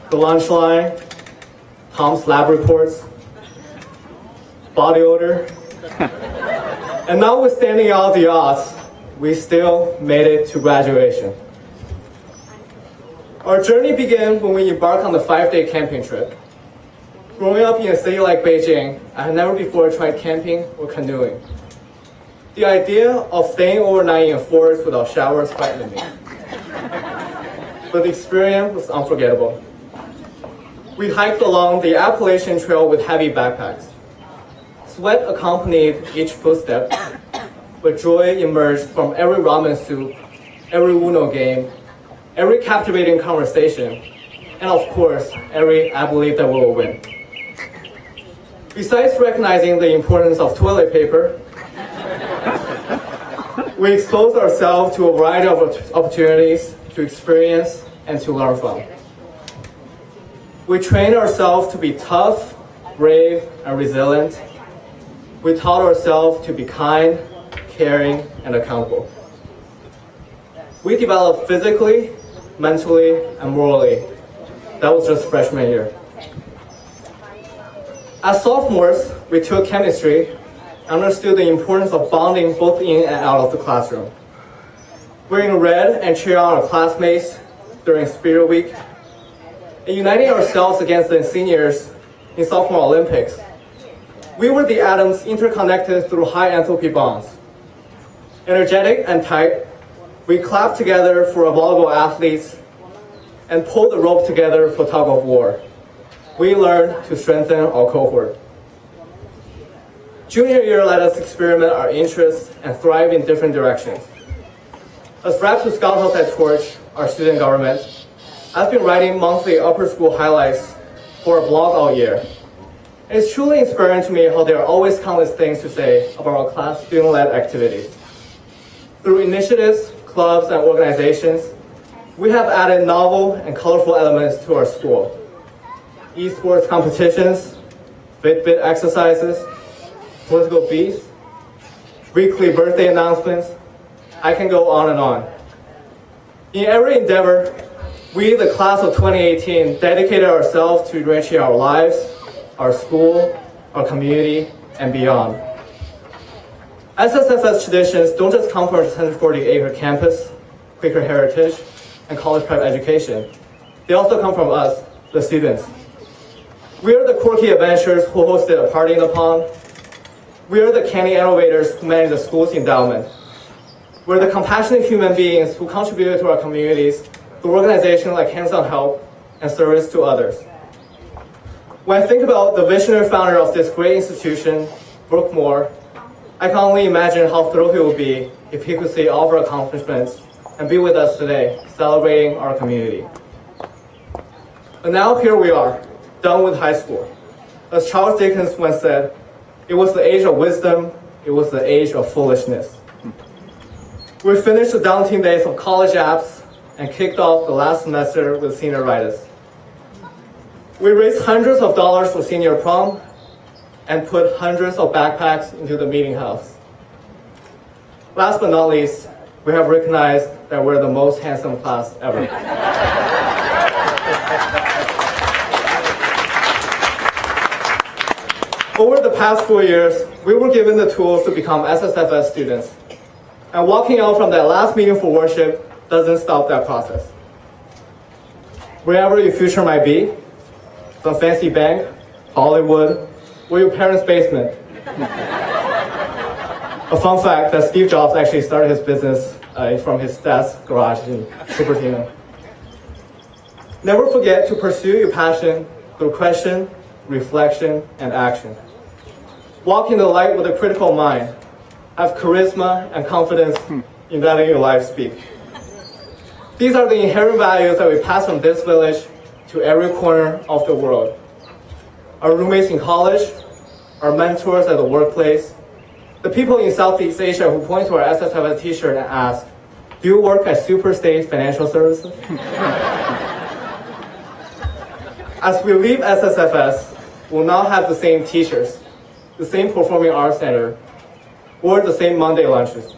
the lunch line, Tom's lab reports, body odor, and notwithstanding all the odds, we still made it to graduation. Our journey began when we embarked on the 5-day camping trip. Growing up in a city like Beijing, I had never before tried camping or canoeing. The idea of staying overnight in a forest without showers frightened me. But the experience was unforgettable. We hiked along the Appalachian Trail with heavy backpacks. Sweat accompanied each footstep, but joy emerged from every ramen soup, every Uno game, every captivating conversation, and of course, every I believe that we will win. Besides recognizing the importance of toilet paper, we exposed ourselves to a variety of opportunities to experience and to learn from. We trained ourselves to be tough, brave, and resilient. We taught ourselves to be kind, caring, and accountable. We developed physically, mentally, and morally. That was just freshman year. As sophomores, we took chemistry and understood the importance of bonding both in and out of the classroom. Wearing red and cheering on our classmates during Spirit Week, and uniting ourselves against the seniors in sophomore Olympics. We were the atoms interconnected through high enthalpy bonds. Energetic and tight, we clapped together for our volleyball athletes and pulled the rope together for tug of war. We learned to strengthen our cohort. Junior year let us experiment our interests and thrive in different directions. As rep to Scout House at Torch, our student government, I've been writing monthly upper school highlights for a blog all year. It's truly inspiring to me how there are always countless things to say about our class student-led activities. Through initiatives, clubs, and organizations, we have added novel and colorful elements to our school. Esports competitions, Fitbit exercises, political beats, weekly birthday announcements. I can go on and on. In every endeavor, we, the class of 2018, dedicated ourselves to enriching our lives, our school, our community, and beyond. SSFS traditions don't just come from our 140-acre campus, Quaker heritage, and college prep education. They also come from us, the students. We are the quirky adventurers who hosted a party in the pond. We are the canny innovators who manage the school's endowment. We're the compassionate human beings who contributed to our communities through organizations like Hands on Help and service to others. When I think about the visionary founder of this great institution, Brooke Moore, I can only imagine how thrilled he would be if he could see all of our accomplishments and be with us today, celebrating our community. And now here we are, done with high school. As Charles Dickens once said, it was the age of wisdom, it was the age of foolishness. We finished the daunting days of college apps and kicked off the last semester with senioritis. We raised hundreds of dollars for senior prom and put hundreds of backpacks into the meeting house. Last but not least, we have recognized that we're the most handsome class ever. Over the past 4 years, we were given the tools to become SSFS students. And walking out from that last meeting for worship doesn't stop that process. Wherever your future might be, some fancy bank, Hollywood, or your parents' basement. A fun fact that Steve Jobs actually started his business from his dad's garage in Cupertino. Never forget to pursue your passion through question, reflection, and action. Walk in the light with a critical mind. Have charisma and confidence in letting your life speak. These are the inherent values that we pass from this village to every corner of the world. Our roommates in college, our mentors at the workplace, the people in Southeast Asia who point to our SSFS t-shirt and ask, do you work at Superstate Financial Services? As we leave SSFS, we'll now have the same teachers, the same performing arts center, or the same Monday lunches.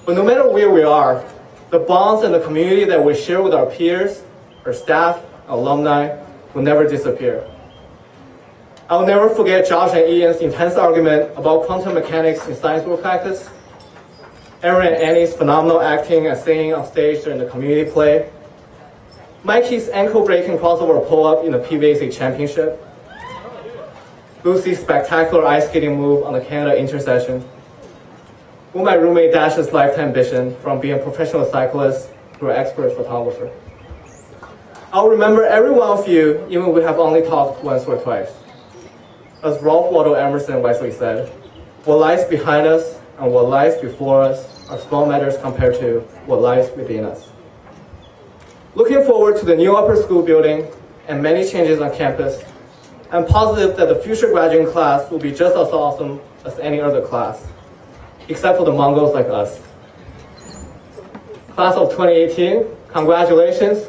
But no matter where we are, the bonds and the community that we share with our peers, our staff, alumni, will never disappear. I'll never forget Josh and Ian's intense argument about quantum mechanics in science work practice, Aaron and Annie's phenomenal acting and singing on stage during the community play, Mikey's ankle-breaking crossover pull-up in the PVAC championship, Lucy's spectacular ice skating move on the Canada intercession, or my roommate Dash's lifetime ambition from being a professional cyclist to an expert photographer. I'll remember every one of you, even if we have only talked once or twice. As Ralph Waldo Emerson wisely said, what lies behind us and what lies before us are small matters compared to what lies within us. Looking forward to the new upper school building and many changes on campus, I'm positive that the future graduating class will be just as awesome as any other class, except for the Mongols like us. Class of 2018, congratulations,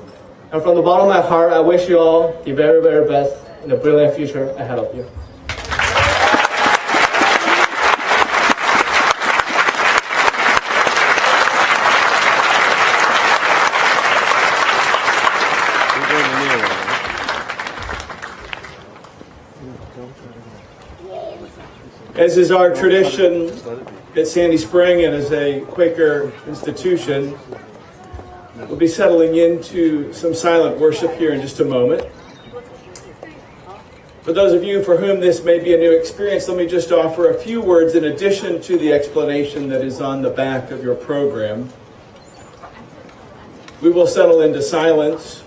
and from the bottom of my heart, I wish you all the very, very best in the brilliant future ahead of you. As is our tradition at Sandy Spring and as a Quaker institution, we'll be settling into some silent worship here in just a moment. For those of you for whom this may be a new experience, let me just offer a few words in addition to the explanation that is on the back of your program. We will settle into silence.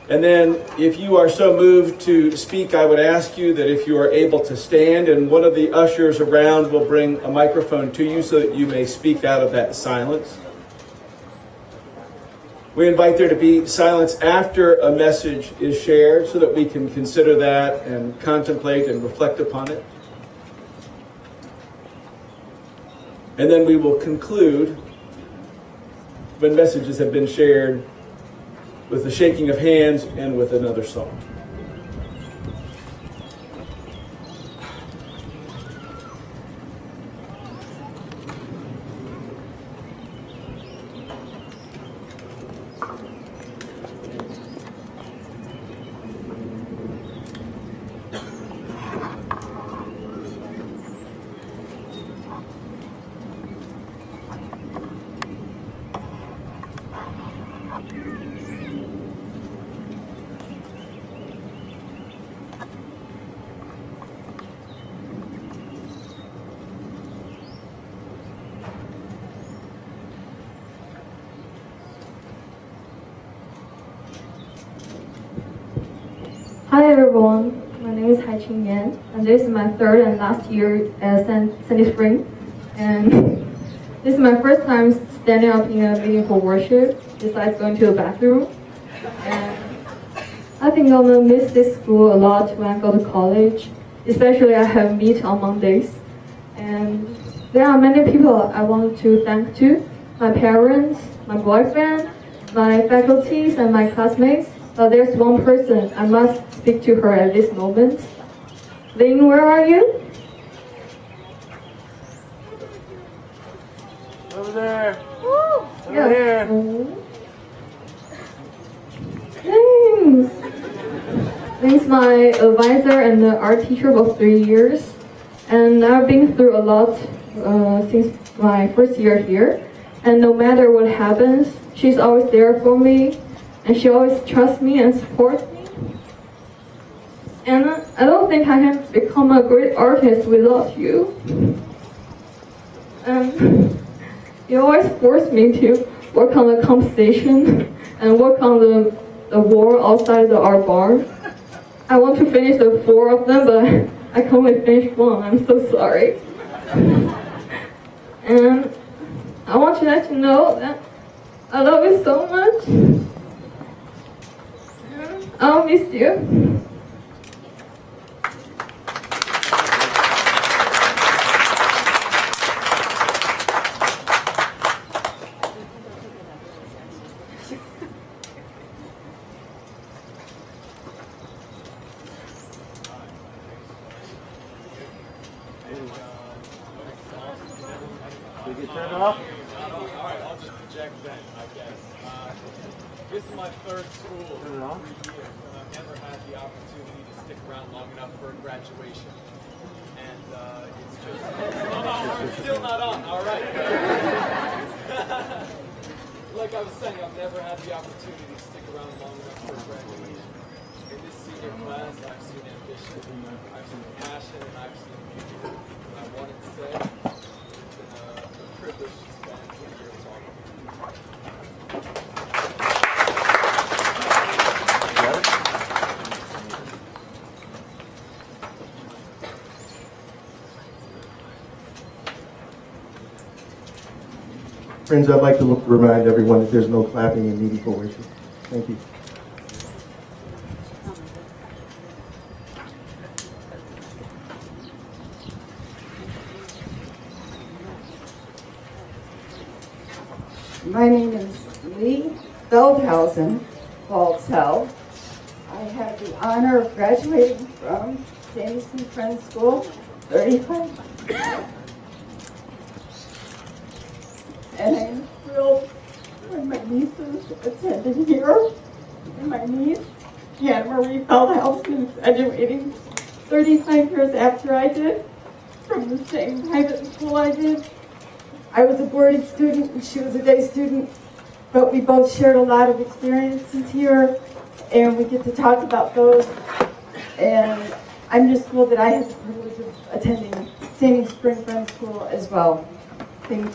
And then, if you are so moved to speak, I would ask you that if you are able to stand, and one of the ushers around will bring a microphone to you so that you may speak out of that silence. We invite there to be silence after a message is shared so that we can consider that and contemplate and reflect upon it. And then we will conclude when messages have been shared with the shaking of hands and with another song. Hi everyone, my name is Hai Qing Yan, and this is my third and last year at Sandy Spring. And this is my first time standing up in a meeting for worship, besides going to the bathroom. And I think I'm gonna miss this school a lot when I go to college, especially I have meet on Mondays. And there are many people I want to thank to, my parents, my boyfriend, my faculties, and my classmates. But there's one person I must speak to her at this moment. Ling, where are you? Over there. Woo! Over here. Ling! Ling's my advisor and the art teacher for 3 years. And I've been through a lot since my first year here. And no matter what happens, she's always there for me. And she always trusts me and supports me. And I don't think I can become a great artist without you. And you always force me to work on the composition and work on the wall outside the art barn. I want to finish the 4 of them, but I can only finish 1. I'm so sorry. And I want to let you know that I love you so much. I'll miss you. Did you turn off? Alright, I'll just project then, I guess. This is my third school Turn it on. year, and I've never had the opportunity to stick around long enough for graduation. And it's just... it's still not on, alright. Like I was saying, I've never had the opportunity to stick around long enough for graduation. In this senior class, I've seen ambition, I've seen passion, and I've seen beauty. And I wanted to say, it's been a privilege to spend 2 years on it. Friends, I'd like to remind everyone that there's no clapping in meaningful worship. Thank you. My name is Lee Feldhausen, Baltzell. I have the honor of graduating from Sandy Friends School 35. And I'm thrilled when my nieces attended here. And my niece, Anna Marie Feldhausen, is graduating 35 years after I did. from the same private school I did. I was a boarding student and she was a day student, but we both shared a lot of experiences here, and we get to talk about those. And I'm just thrilled that I had the privilege of attending Sandy Spring Friends School as well. Thank you.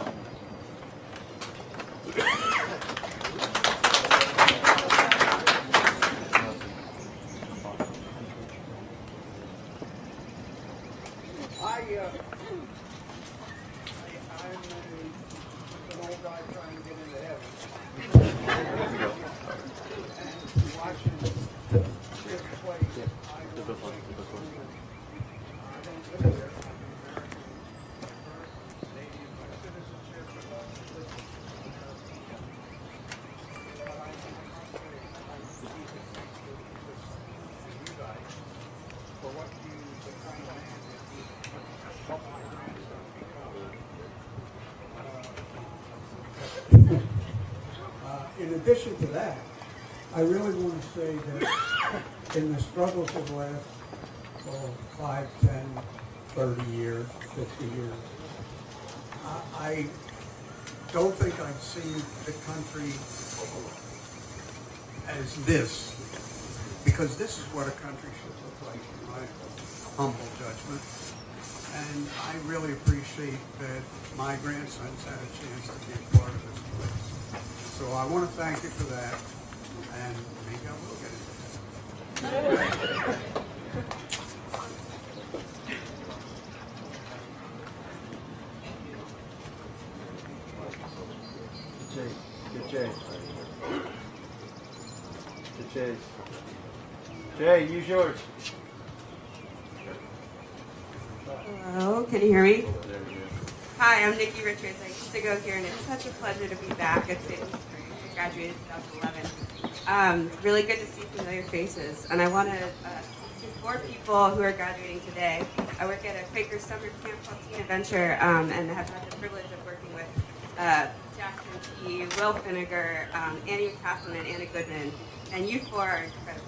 In addition to that, I really want to say that in the struggles of the last 5, 10, 30 years, 50 years, I don't think I've seen the country as this, because this is what a country should look like, in my humble judgment. And I really appreciate that my grandsons had a chance to be a part of this place. So I want to thank you for that, and maybe I will get into that. Jay, use yours. Hello, can you hear me? Hi, I'm Nikki Richards. I used to go here, and it's such a pleasure to be back at Sandy Spring. I graduated in 2011. Really good to see familiar faces. And I want to thank 4 people who are graduating today. I work at a Quaker summer camp called Teen Adventure, and have had the privilege of working with Jackson T., Will Finnegar, Annie McCaslin, and Anna Goodman. And you 4 are incredible.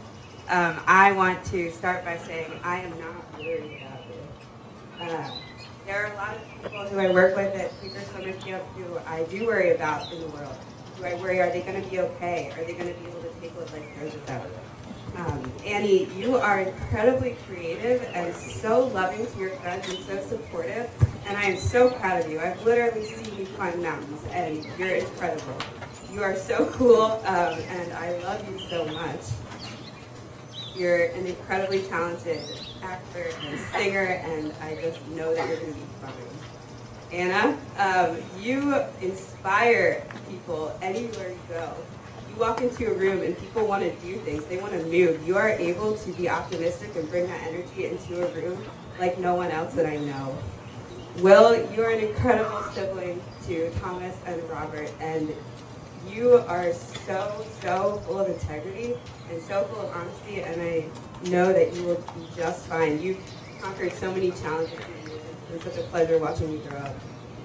I want to start by saying I am not worried about you. There are a lot of people who I work with at Quaker Summer Camp who I do worry about in the world. Who I worry, are they going to be okay? Are they going to be able to take what life throws at them? Annie, you are incredibly creative and so loving to your friends and so supportive, and I am so proud of you. I've literally seen you climb mountains, and you're incredible. You are so cool, and I love you so much. You're an incredibly talented actor and singer, and I just know that you're going to be fine. Anna, you inspire people anywhere you go. You walk into a room and people want to do things. They want to move. You are able to be optimistic and bring that energy into a room like no one else that I know. Will, you're an incredible sibling to Thomas and Robert, and you are so full of integrity and so full of honesty, and I know that you will be just fine. You've conquered so many challenges. It's such a pleasure watching you grow up.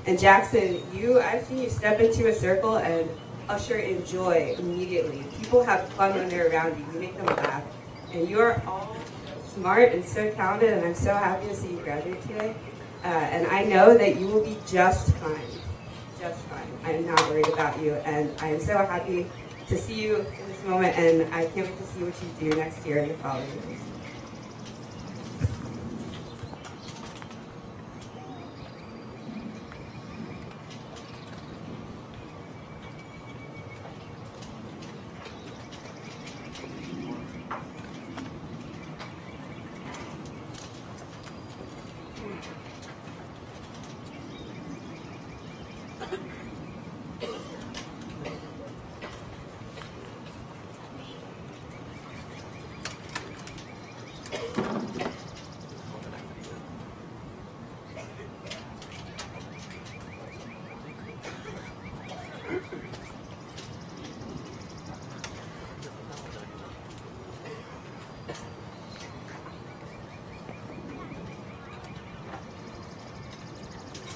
And Jackson, I've seen you step into a circle and usher in joy immediately. People have fun when they're around you. You make them laugh. And you're all smart and so talented, and I'm so happy to see you graduate today. And I know that you will be just fine. Just fine. I am not worried about you, and I am so happy to see you in this moment, and I can't wait to see what you do next year and the following years.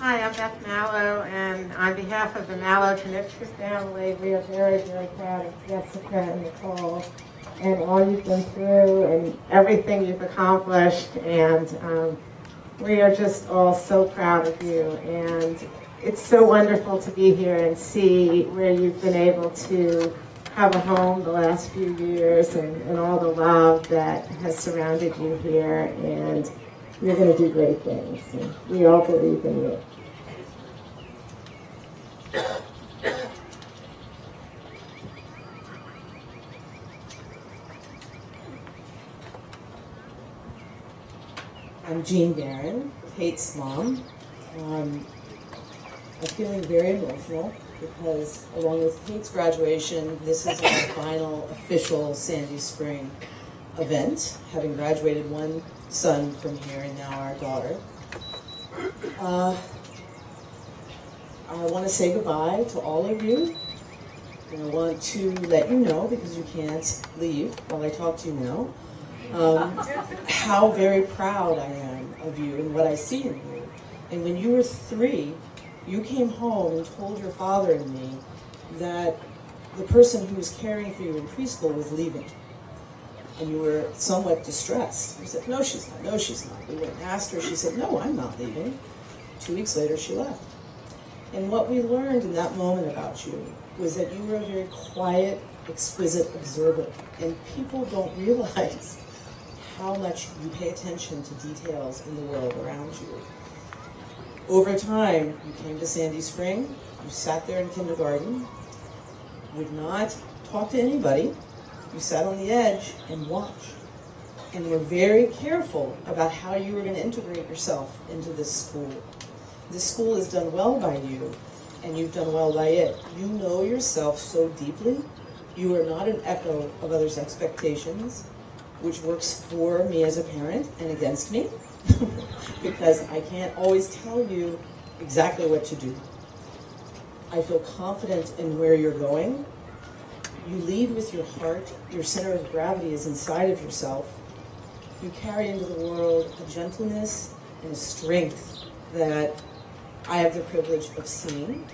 Hi, I'm Beth Mallow, and on behalf of the Mallow-Knipska family, we are very, very proud of Jessica and Nicole and all you've been through and everything you've accomplished. And We are just all so proud of you, and it's so wonderful to be here and see where you've been able to have a home the last few years and all the love that has surrounded you here, and you're going to do great things. And we all believe in you. I'm Jean Barron, Kate's mom. I'm feeling very emotional because along with Kate's graduation, this is our final official Sandy Spring event, having graduated one son from here and now our daughter. I want to say goodbye to all of you, and I want to let you know, because you can't leave while I talk to you now, how very proud I am of you and what I see in you. And when you were 3, you came home and told your father and me that the person who was caring for you in preschool was leaving. And you were somewhat distressed. You said, no, she's not, no, she's not. We went and asked her, she said, no, I'm not leaving. 2 weeks later, she left. And what we learned in that moment about you was that you were a very quiet, exquisite observer. And people don't realize how much you pay attention to details in the world around you. Over time, you came to Sandy Spring, you sat there in kindergarten, would not talk to anybody, you sat on the edge and watched. And were very careful about how you were going to integrate yourself into this school. This school has done well by you, and you've done well by it. You know yourself so deeply. You are not an echo of others' expectations, which works for me as a parent and against me, because I can't always tell you exactly what to do. I feel confident in where you're going. You lead with your heart. Your center of gravity is inside of yourself. You carry into the world a gentleness and a strength that I have the privilege of seeing.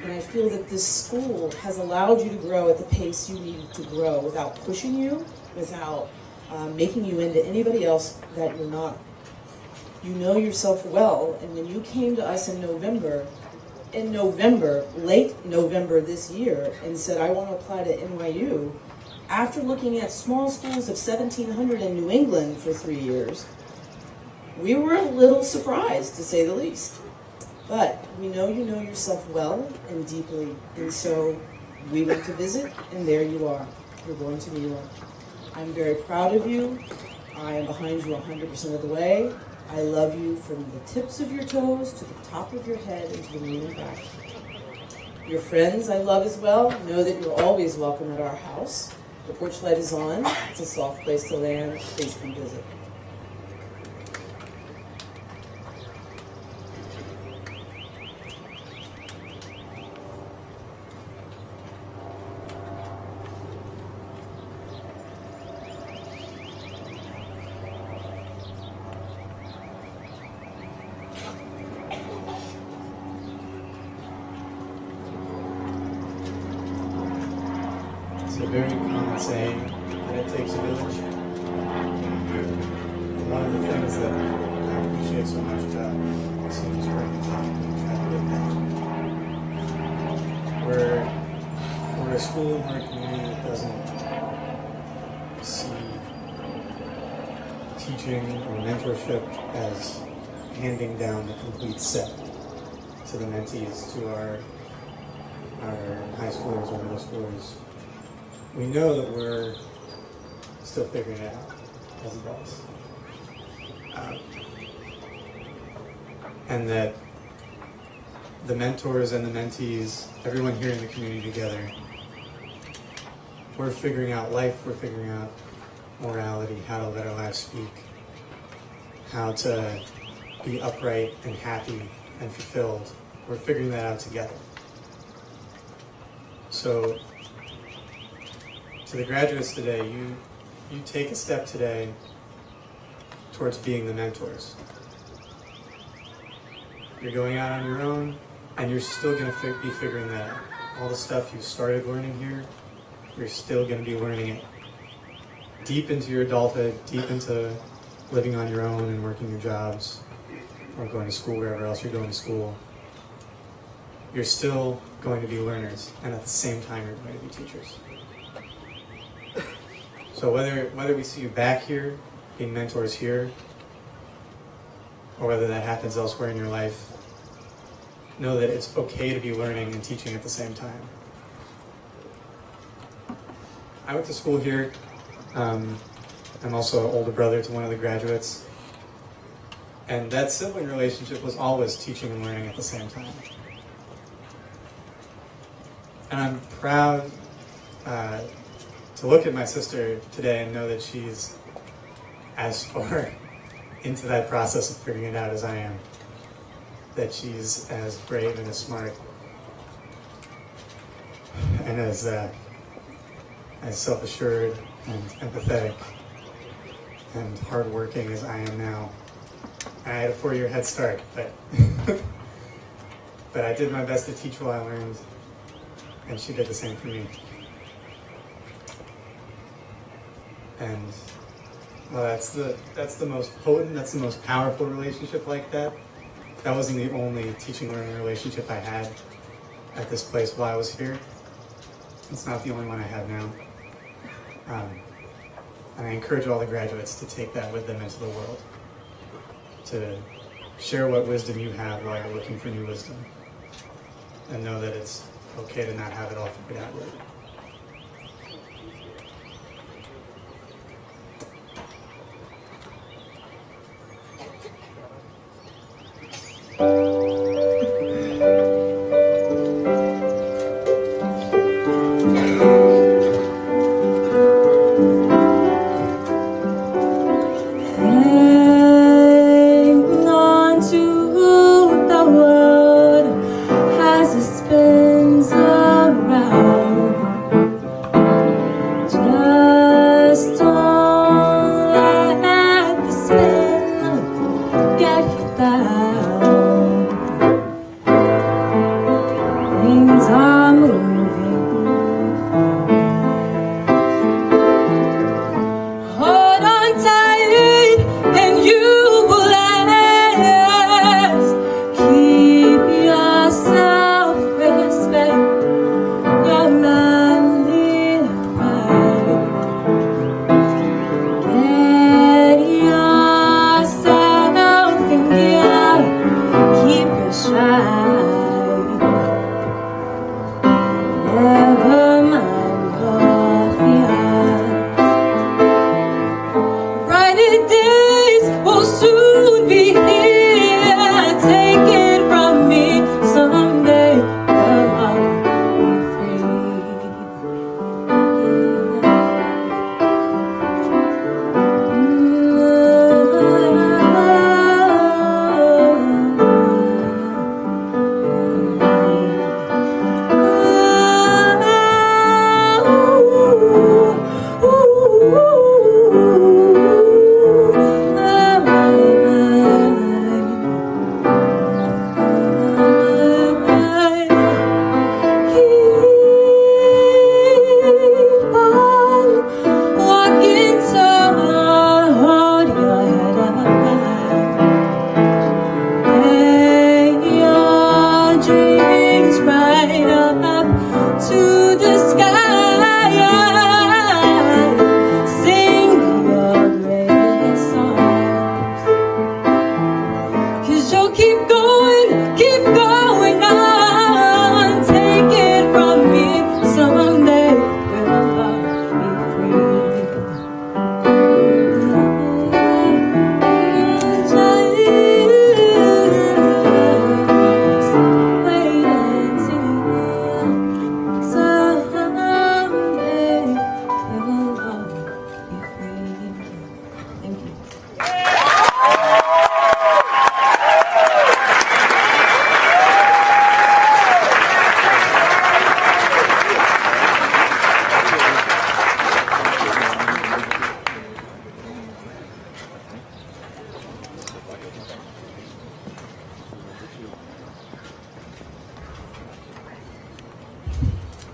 And I feel that this school has allowed you to grow at the pace you needed to grow without pushing you, without making you into anybody else that you're not. You know yourself well, and when you came to us in November, late November this year, and said, I want to apply to NYU, after looking at small schools of 1,700 in New England for 3 years, we were a little surprised, to say the least. But we know you know yourself well and deeply, and so we went to visit, and there you are. You're going to New York. I'm very proud of you. I am behind you 100% of the way. I love you from the tips of your toes to the top of your head and to the moon and back. Your friends I love as well. Know that you're always welcome at our house. The porch light is on. It's a soft place to land. Please come visit. It's a very common saying that it takes a village. One of the things that I appreciate so much about Sandy Spring is that we're a school, we're a community that doesn't see teaching or mentorship as handing down the complete set to the mentees, to our high schoolers or middle schoolers. We know that we're still figuring it out as adults. And that the mentors and the mentees, everyone here in the community together, we're figuring out life, we're figuring out morality, how to let our lives speak, how to be upright and happy and fulfilled. We're figuring that out together. So, to the graduates today, you take a step today towards being the mentors. You're going out on your own, and you're still going to be figuring that out. All the stuff you started learning here, you're still going to be learning it deep into your adulthood, deep into living on your own and working your jobs. or going to school, wherever else you're going to school, you're still going to be learners, and at the same time you're going to be teachers. So whether we see you back here, being mentors here, or whether that happens elsewhere in your life, know that it's okay to be learning and teaching at the same time. I went to school here. I'm also an older brother to one of the graduates. And that sibling relationship was always teaching and learning at the same time. And I'm proud to look at my sister today and know that she's as far into that process of figuring it out as I am. That she's as brave and as smart and as self-assured and empathetic and hardworking as I am now. I had a 4-year head start, but but I did my best to teach while I learned, and she did the same for me. And well, that's the most potent, that's the most powerful relationship like that. That wasn't the only teaching-learning relationship I had at this place while I was here. It's not the only one I have now. And I encourage all the graduates to take that with them into the world, to share what wisdom you have while you're looking for new wisdom, and know that it's okay to not have it all figured out yet.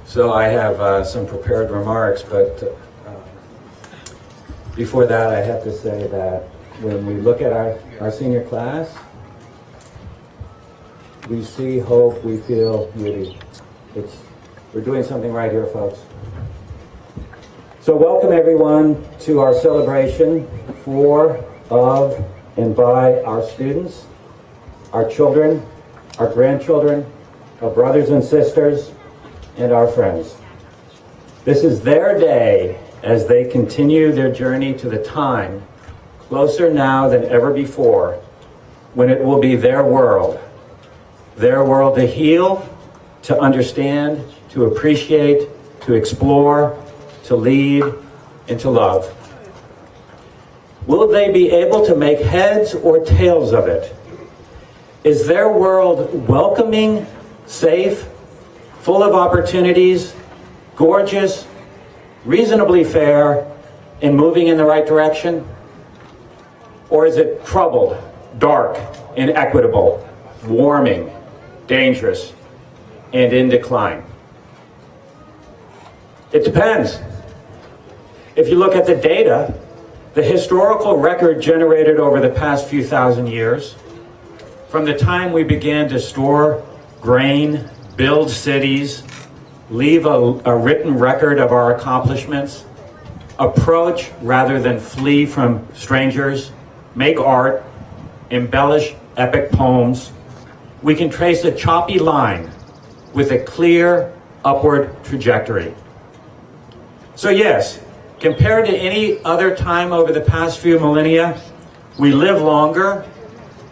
So I have some prepared remarks, but before that I have to say that when we look at our senior class, we see hope, we feel beauty. We're doing something right here, folks. So welcome everyone to our celebration for, of, and by our students, our children, our grandchildren, our brothers and sisters, and our friends. This is their day as they continue their journey to the time, closer now than ever before, when it will be their world to heal, to understand, to appreciate, to explore, to lead, and to love. Will they be able to make heads or tails of it? Is their world welcoming, safe, full of opportunities, gorgeous, reasonably fair, and moving in the right direction? Or is it troubled, dark, inequitable, warming, dangerous, and in decline? It depends. If you look at the data, the historical record generated over the past few thousand years, from the time we began to store grain, build cities, leave a written record of our accomplishments, approach rather than flee from strangers, make art, embellish epic poems, we can trace a choppy line with a clear upward trajectory. So yes, compared to any other time over the past few millennia, we live longer,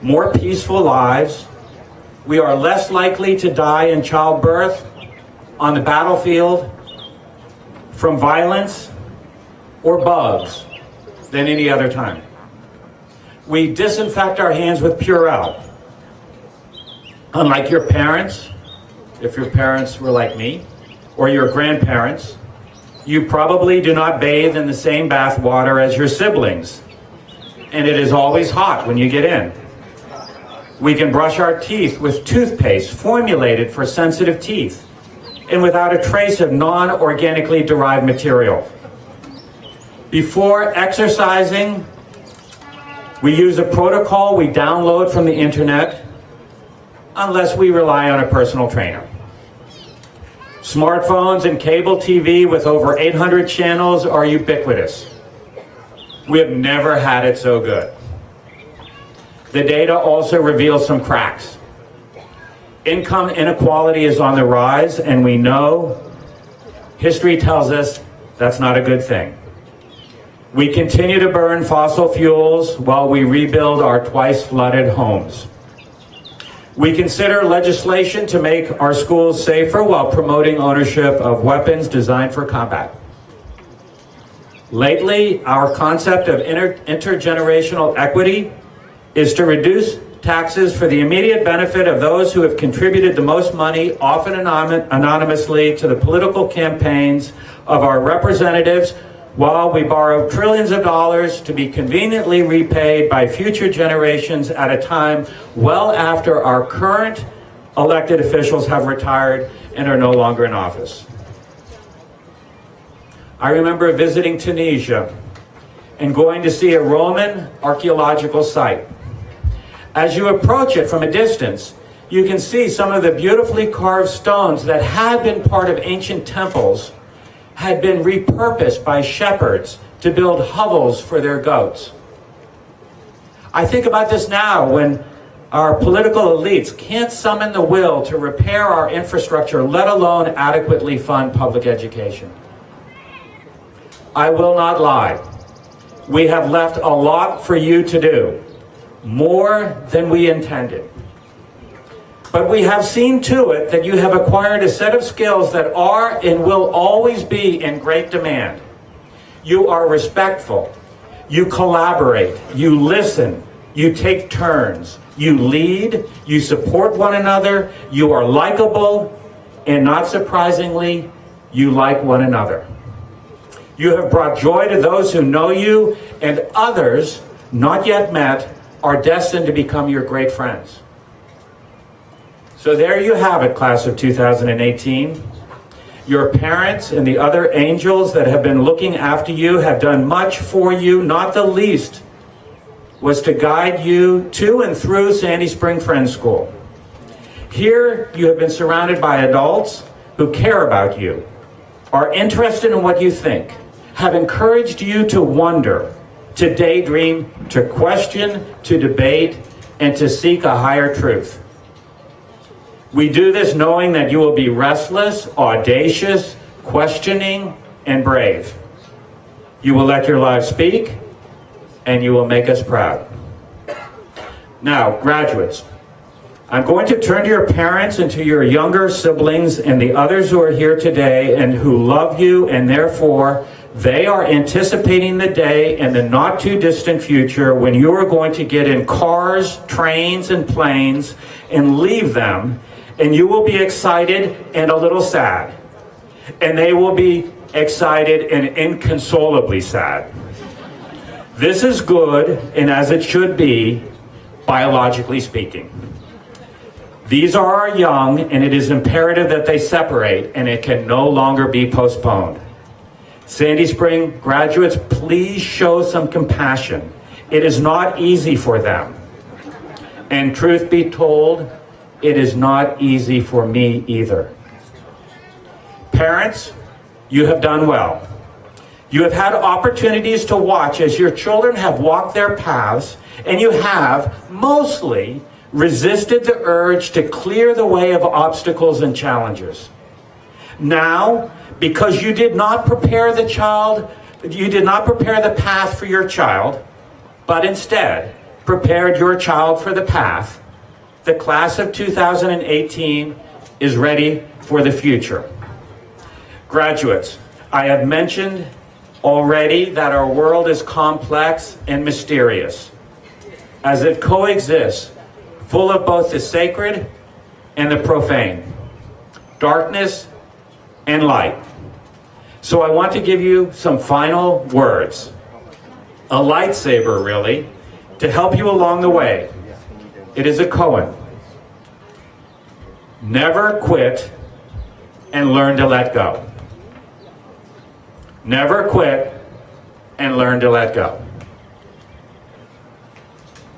more peaceful lives. We are less likely to die in childbirth, on the battlefield, from violence or bugs than any other time. We disinfect our hands with Purell. Unlike your parents, if your parents were like me, or your grandparents, you probably do not bathe in the same bath water as your siblings, and it is always hot when you get in. We can brush our teeth with toothpaste formulated for sensitive teeth and without a trace of non-organically derived material. Before exercising, we use a protocol we download from the internet, unless we rely on a personal trainer. Smartphones and cable TV with over 800 channels are ubiquitous. We have never had it so good. The data also reveals some cracks. Income inequality is on the rise, and we know, history tells us, that's not a good thing. We continue to burn fossil fuels while we rebuild our twice-flooded homes. We consider legislation to make our schools safer while promoting ownership of weapons designed for combat. Lately, our concept of intergenerational equity is to reduce taxes for the immediate benefit of those who have contributed the most money, often anonymously, to the political campaigns of our representatives, while we borrow trillions of dollars to be conveniently repaid by future generations at a time well after our current elected officials have retired and are no longer in office. I remember visiting Tunisia and going to see a Roman archaeological site. As you approach it from a distance, you can see some of the beautifully carved stones that had been part of ancient temples had been repurposed by shepherds to build hovels for their goats. I think about this now when our political elites can't summon the will to repair our infrastructure, let alone adequately fund public education. I will not lie. We have left a lot for you to do, more than we intended. But we have seen to it that you have acquired a set of skills that are and will always be in great demand. You are respectful, you collaborate, you listen, you take turns, you lead, you support one another, you are likable, and not surprisingly, you like one another. You have brought joy to those who know you, and others, not yet met, are destined to become your great friends. So there you have it, class of 2018. Your parents and the other angels that have been looking after you have done much for you, not the least was to guide you to and through Sandy Spring Friends School. Here you have been surrounded by adults who care about you, are interested in what you think, have encouraged you to wonder, to daydream, to question, to debate, and to seek a higher truth. We do this knowing that you will be restless, audacious, questioning, and brave. You will let your lives speak, and you will make us proud. Now, graduates, I'm going to turn to your parents and to your younger siblings and the others who are here today and who love you, and therefore they are anticipating the day in the not too distant future when you are going to get in cars, trains, and planes and leave them, and you will be excited and a little sad. And they will be excited and inconsolably sad. This is good, and as it should be, biologically speaking. These are our young, and it is imperative that they separate, and it can no longer be postponed. Sandy Spring graduates, please show some compassion. It is not easy for them. And truth be told, it is not easy for me either. Parents, you have done well. You have had opportunities to watch as your children have walked their paths, and you have mostly resisted the urge to clear the way of obstacles and challenges. Now, because you did not prepare the path for your child, but instead prepared your child for the path, the class of 2018 is ready for the future. Graduates, I have mentioned already that our world is complex and mysterious, as it coexists, full of both the sacred and the profane, darkness and light. So I want to give you some final words, a lightsaber really, to help you along the way. It is a koan. Never quit and learn to let go. Never quit and learn to let go.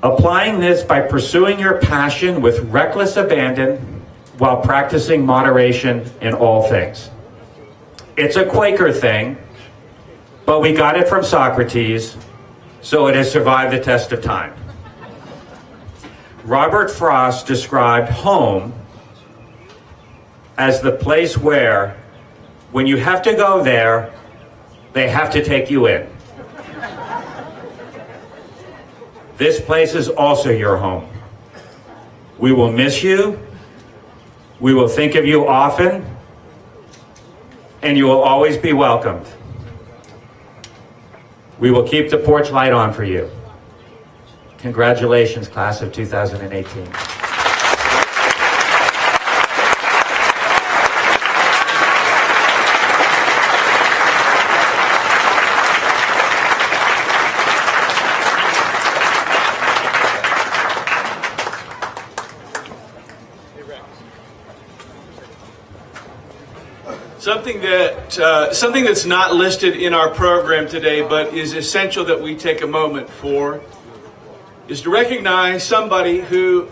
Applying this by pursuing your passion with reckless abandon while practicing moderation in all things. It's a Quaker thing, but we got it from Socrates, so it has survived the test of time. Robert Frost described home as the place where, when you have to go there, they have to take you in. This place is also your home. We will miss you. We will think of you often. And you will always be welcomed. We will keep the porch light on for you. Congratulations, class of 2018. Something that's not listed in our program today, but is essential that we take a moment for, is to recognize somebody who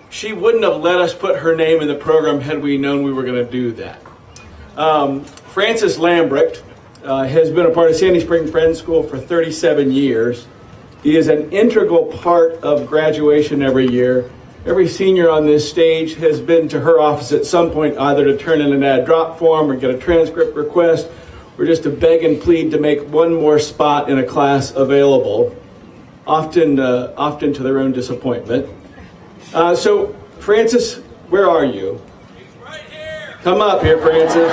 she wouldn't have let us put her name in the program had we known we were going to do that. Francis Lambrecht has been a part of Sandy Spring Friends School for 37 years. He is an integral part of graduation every year. Every senior on this stage has been to her office at some point, either to turn in an ad drop form or get a transcript request, or just to beg and plead to make one more spot in a class available, often to their own disappointment. So, Francis, where are you? Right here. Come up here, Francis.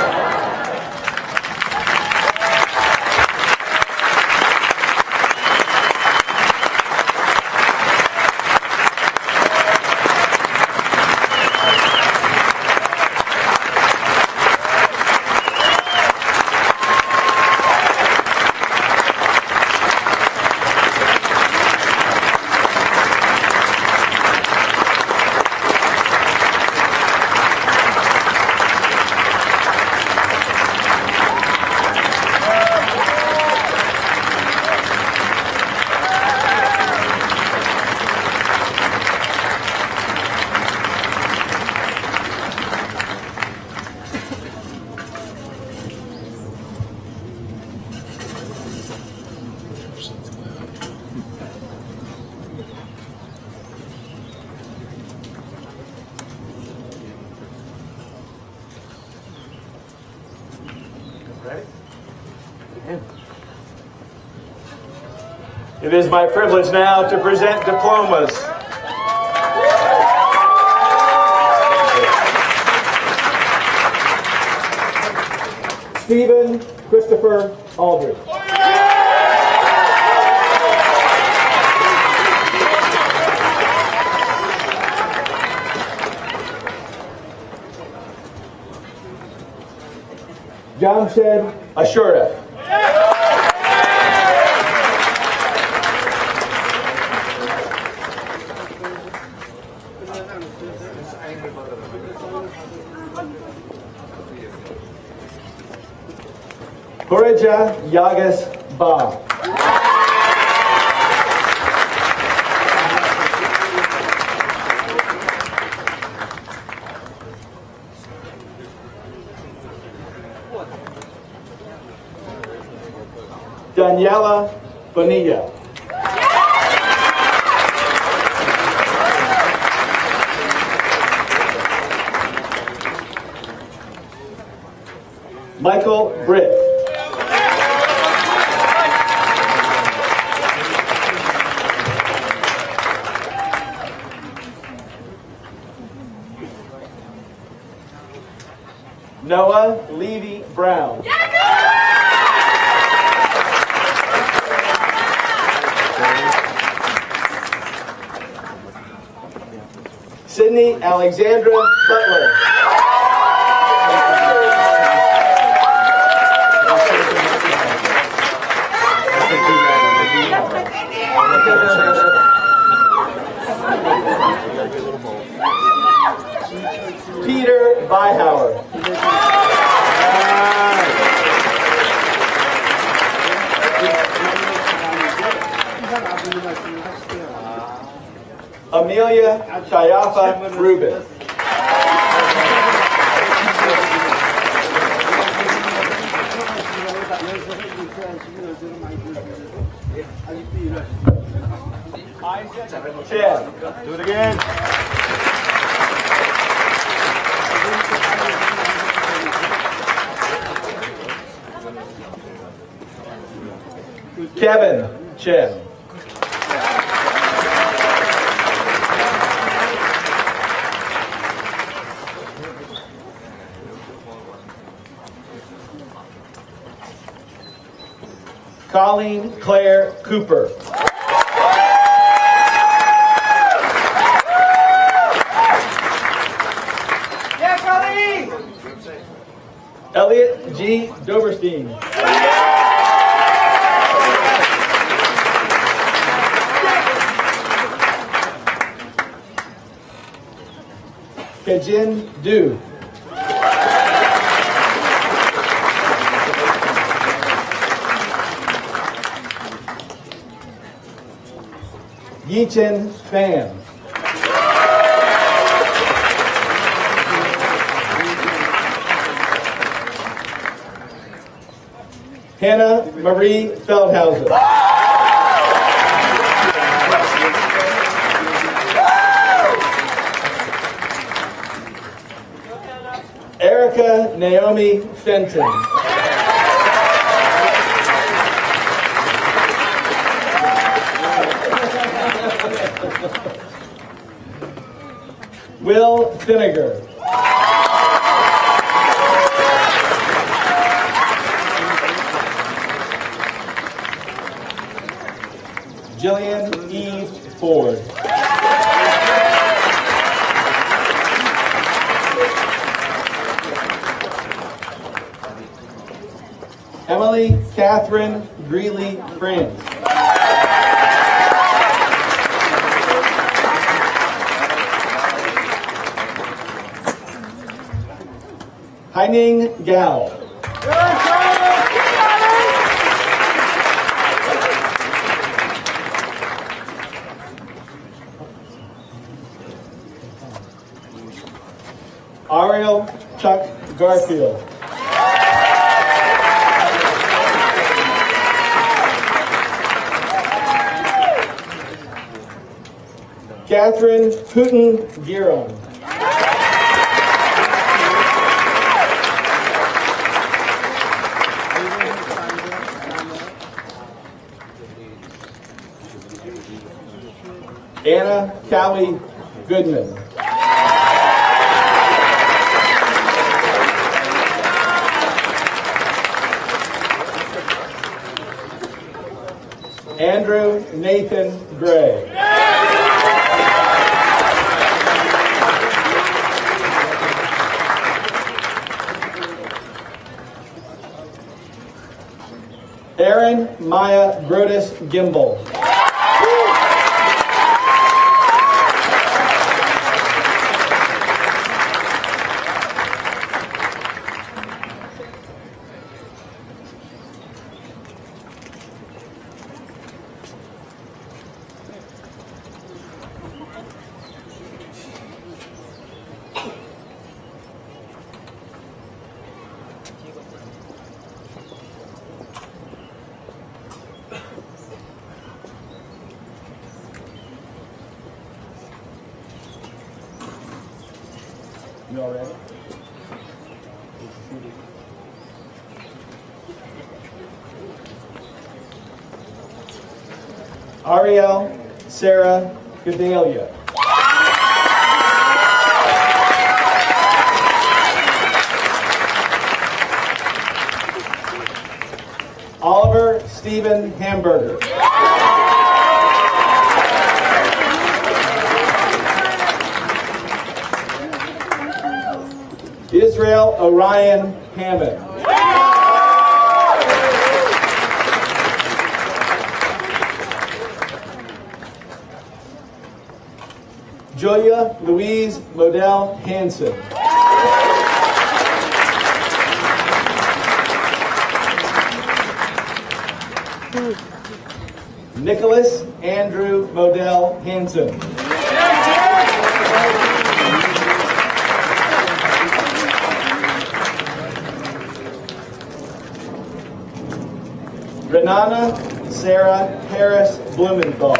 It is my privilege now to present diplomas. Stephen Christopher Aldridge. Jamshed Ashura. Horeja Yagas Ba. Daniela Bonilla. Michael Britt. Noah Levy Brown. Sydney Alexandra Butler. Peter Beihauer. Amelia Shayafa Rubin. Chad. Do it again. Kevin Chen. Colleen Claire Cooper. Yeah, Colleen! Elliot G. Doberstein. Kajin Du. Yichen Fan. Hannah Marie Feldhausen. Erica Naomi Fenton. Will Finnegar. Jillian Eve Ford. Emily Catherine Greeley France. Haining Gao. Ariel Chuck Garfield. Catherine Putin Giron. Anna Callie Goodman. Andrew Nathan Gray. Erin Maya Grotus Gimbel. You all ready? Ariel Sarah Gedalia. Oliver Stephen Hamburger. Israel Orion Hammond. Julia Louise Modell Hansen. Nicholas Andrew Modell Hansen. Renana Sarah Harris Blumenthal.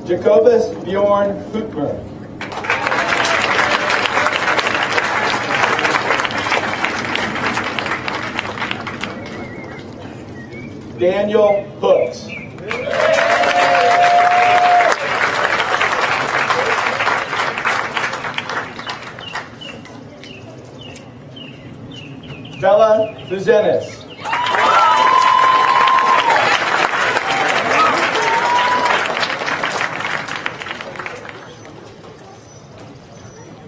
Jacobus Bjorn Hootmer. Daniel Hooks. Bella Buzenis.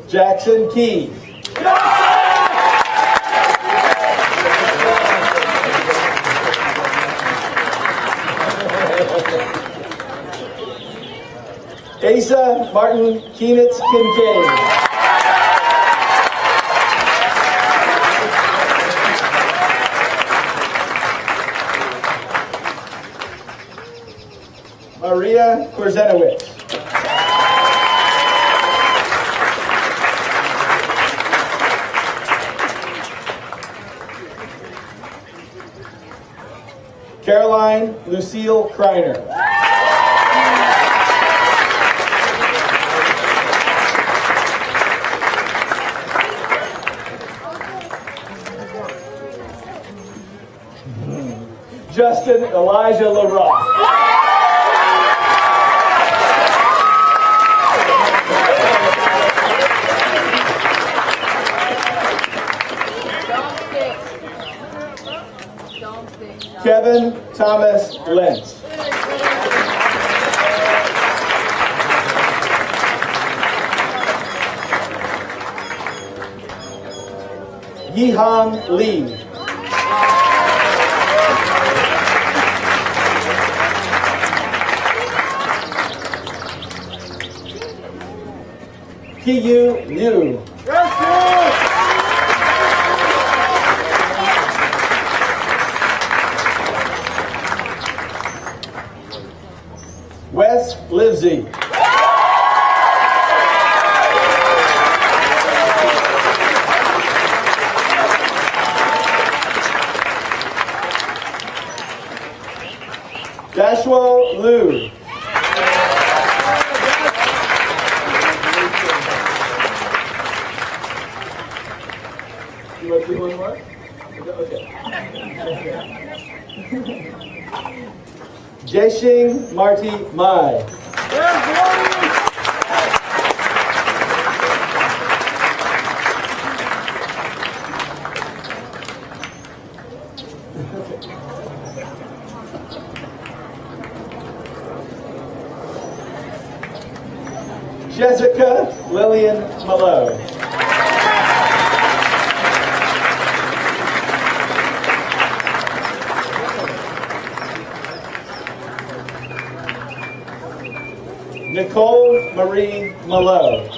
Jackson Key. Asa Martin Keenitz Kincaid. Maria Korzenowicz. Caroline Lucille Kreiner. Justin Elijah LaRock. Kevin Thomas Lentz. Yihan Lee. Kiyu Liu. Wes Livesey. Joshua Liu. do one more? Okay. Jaeshing Marty Mai. Jessica Lillian Malone. Nicole Marie Malone.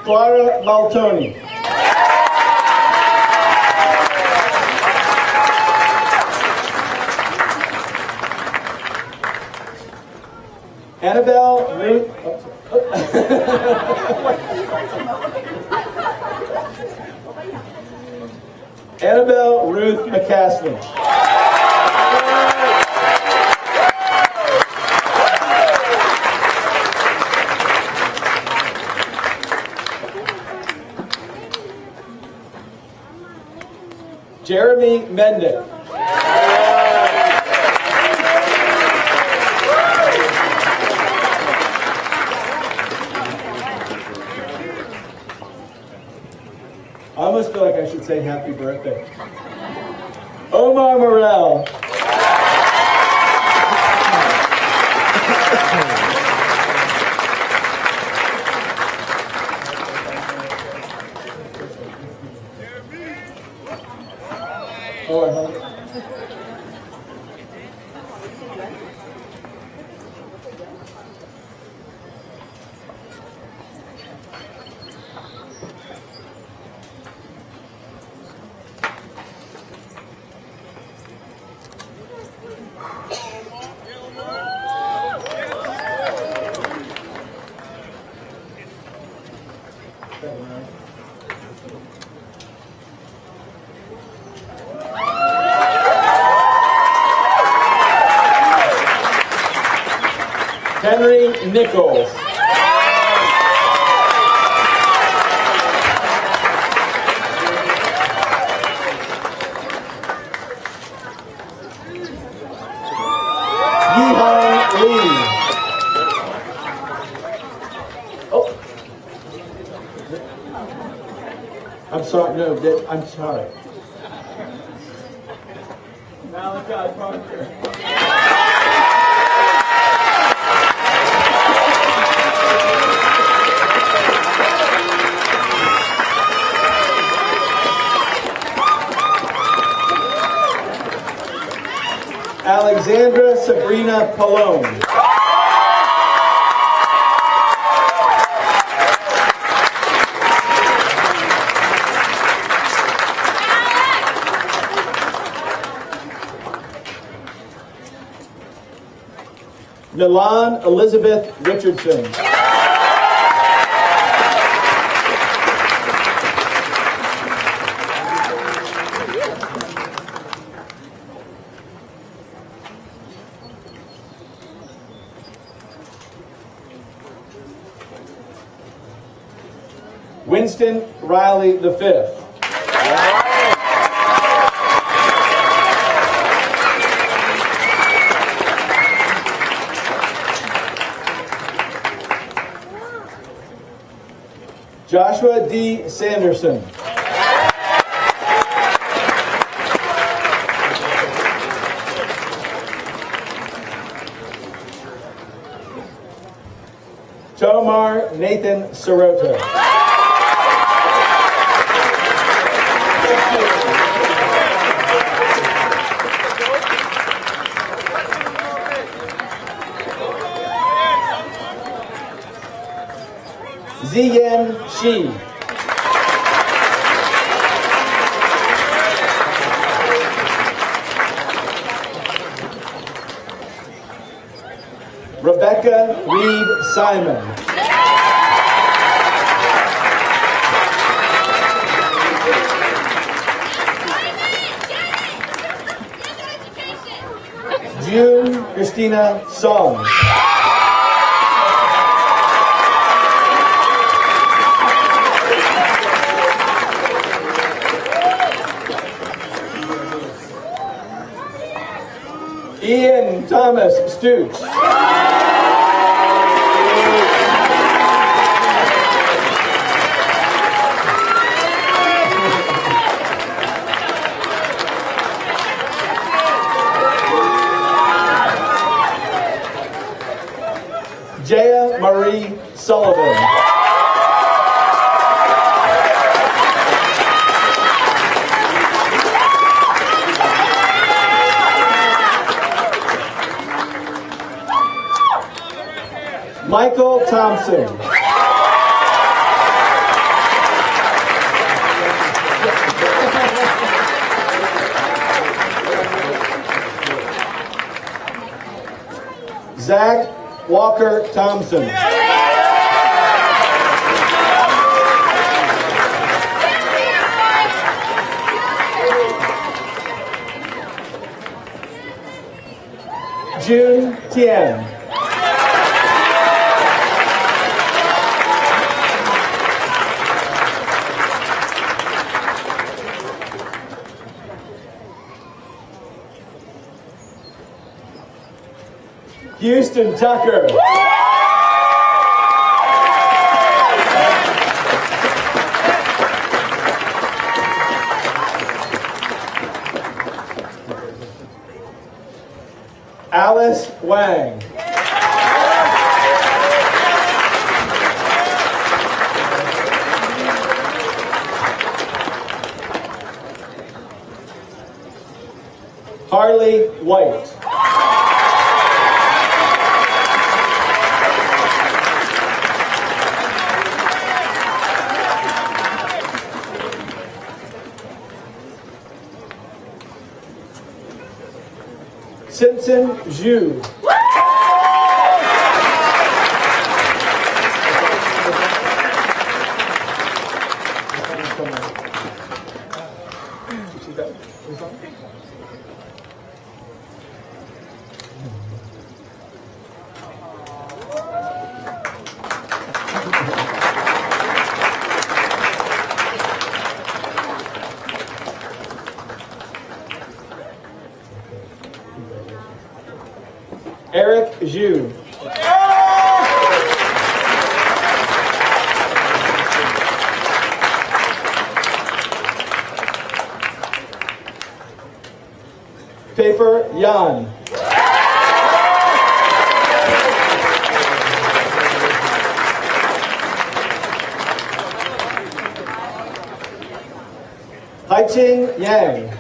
Clara Maltoni. Annabelle Ruth. Annabelle Ruth McCaslin. Jeremy Mendick. I almost feel like I should say happy birthday. Omar Morel. Henry Nichols. Yihong Lee. Oh. I'm sorry, no, I'm sorry. Malachi Parker. Alexandra Sabrina Palone. Milan Elizabeth Richardson. Winston Riley V. Joshua D. Sanderson. Tomar Nathan Sirota. Ziyan Shi. Rebecca Reed Simon. June Christina Song. Ian Thomas Stoops. Jaya Marie Sullivan. Michael Thompson. Zach Walker Thompson. June Tien. Houston Tucker. Alice Wang. Harley White. Simpson Zhu. Eric Zhu. Paper Yan. Haiqing Yang.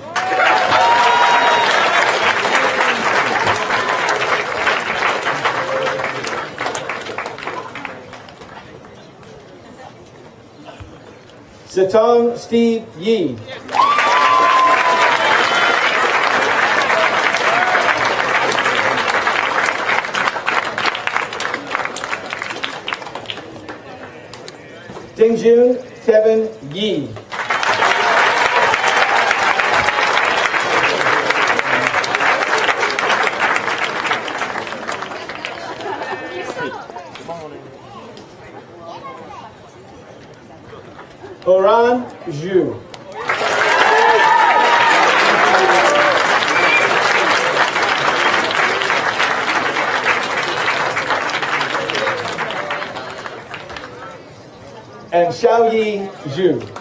Zitong Steve Yi. Dingjun Kevin Yi. Oran Zhu. And Xiaoyi Zhu.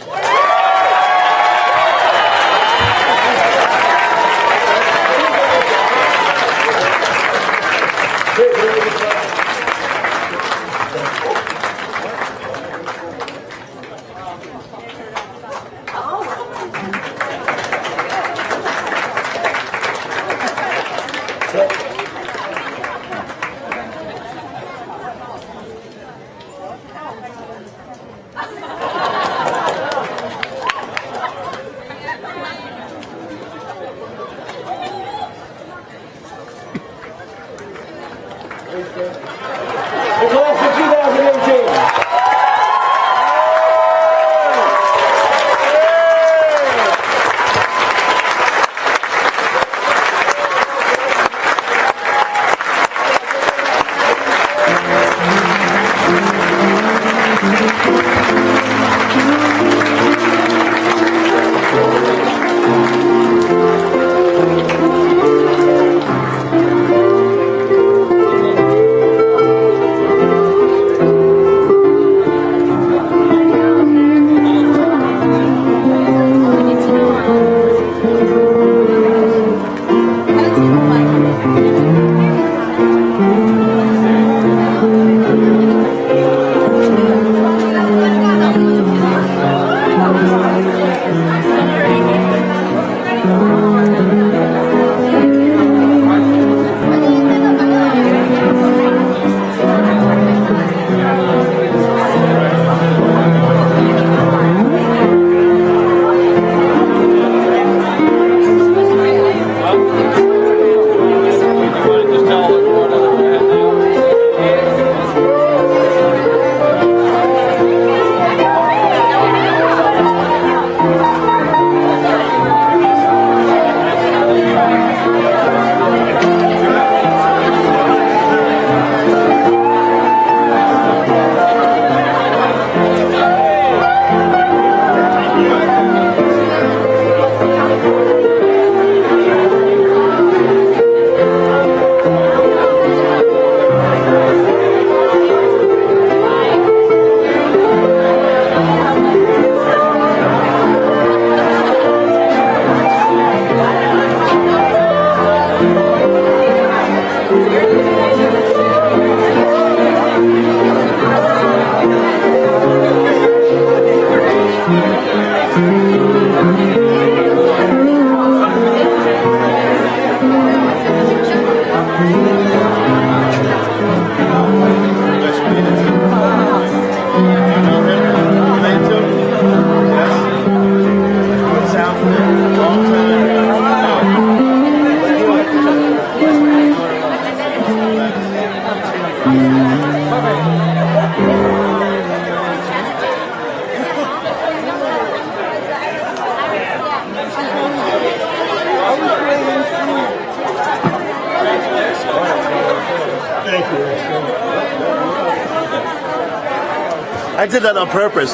I did that on purpose.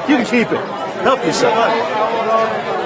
You can keep it. Help yourself.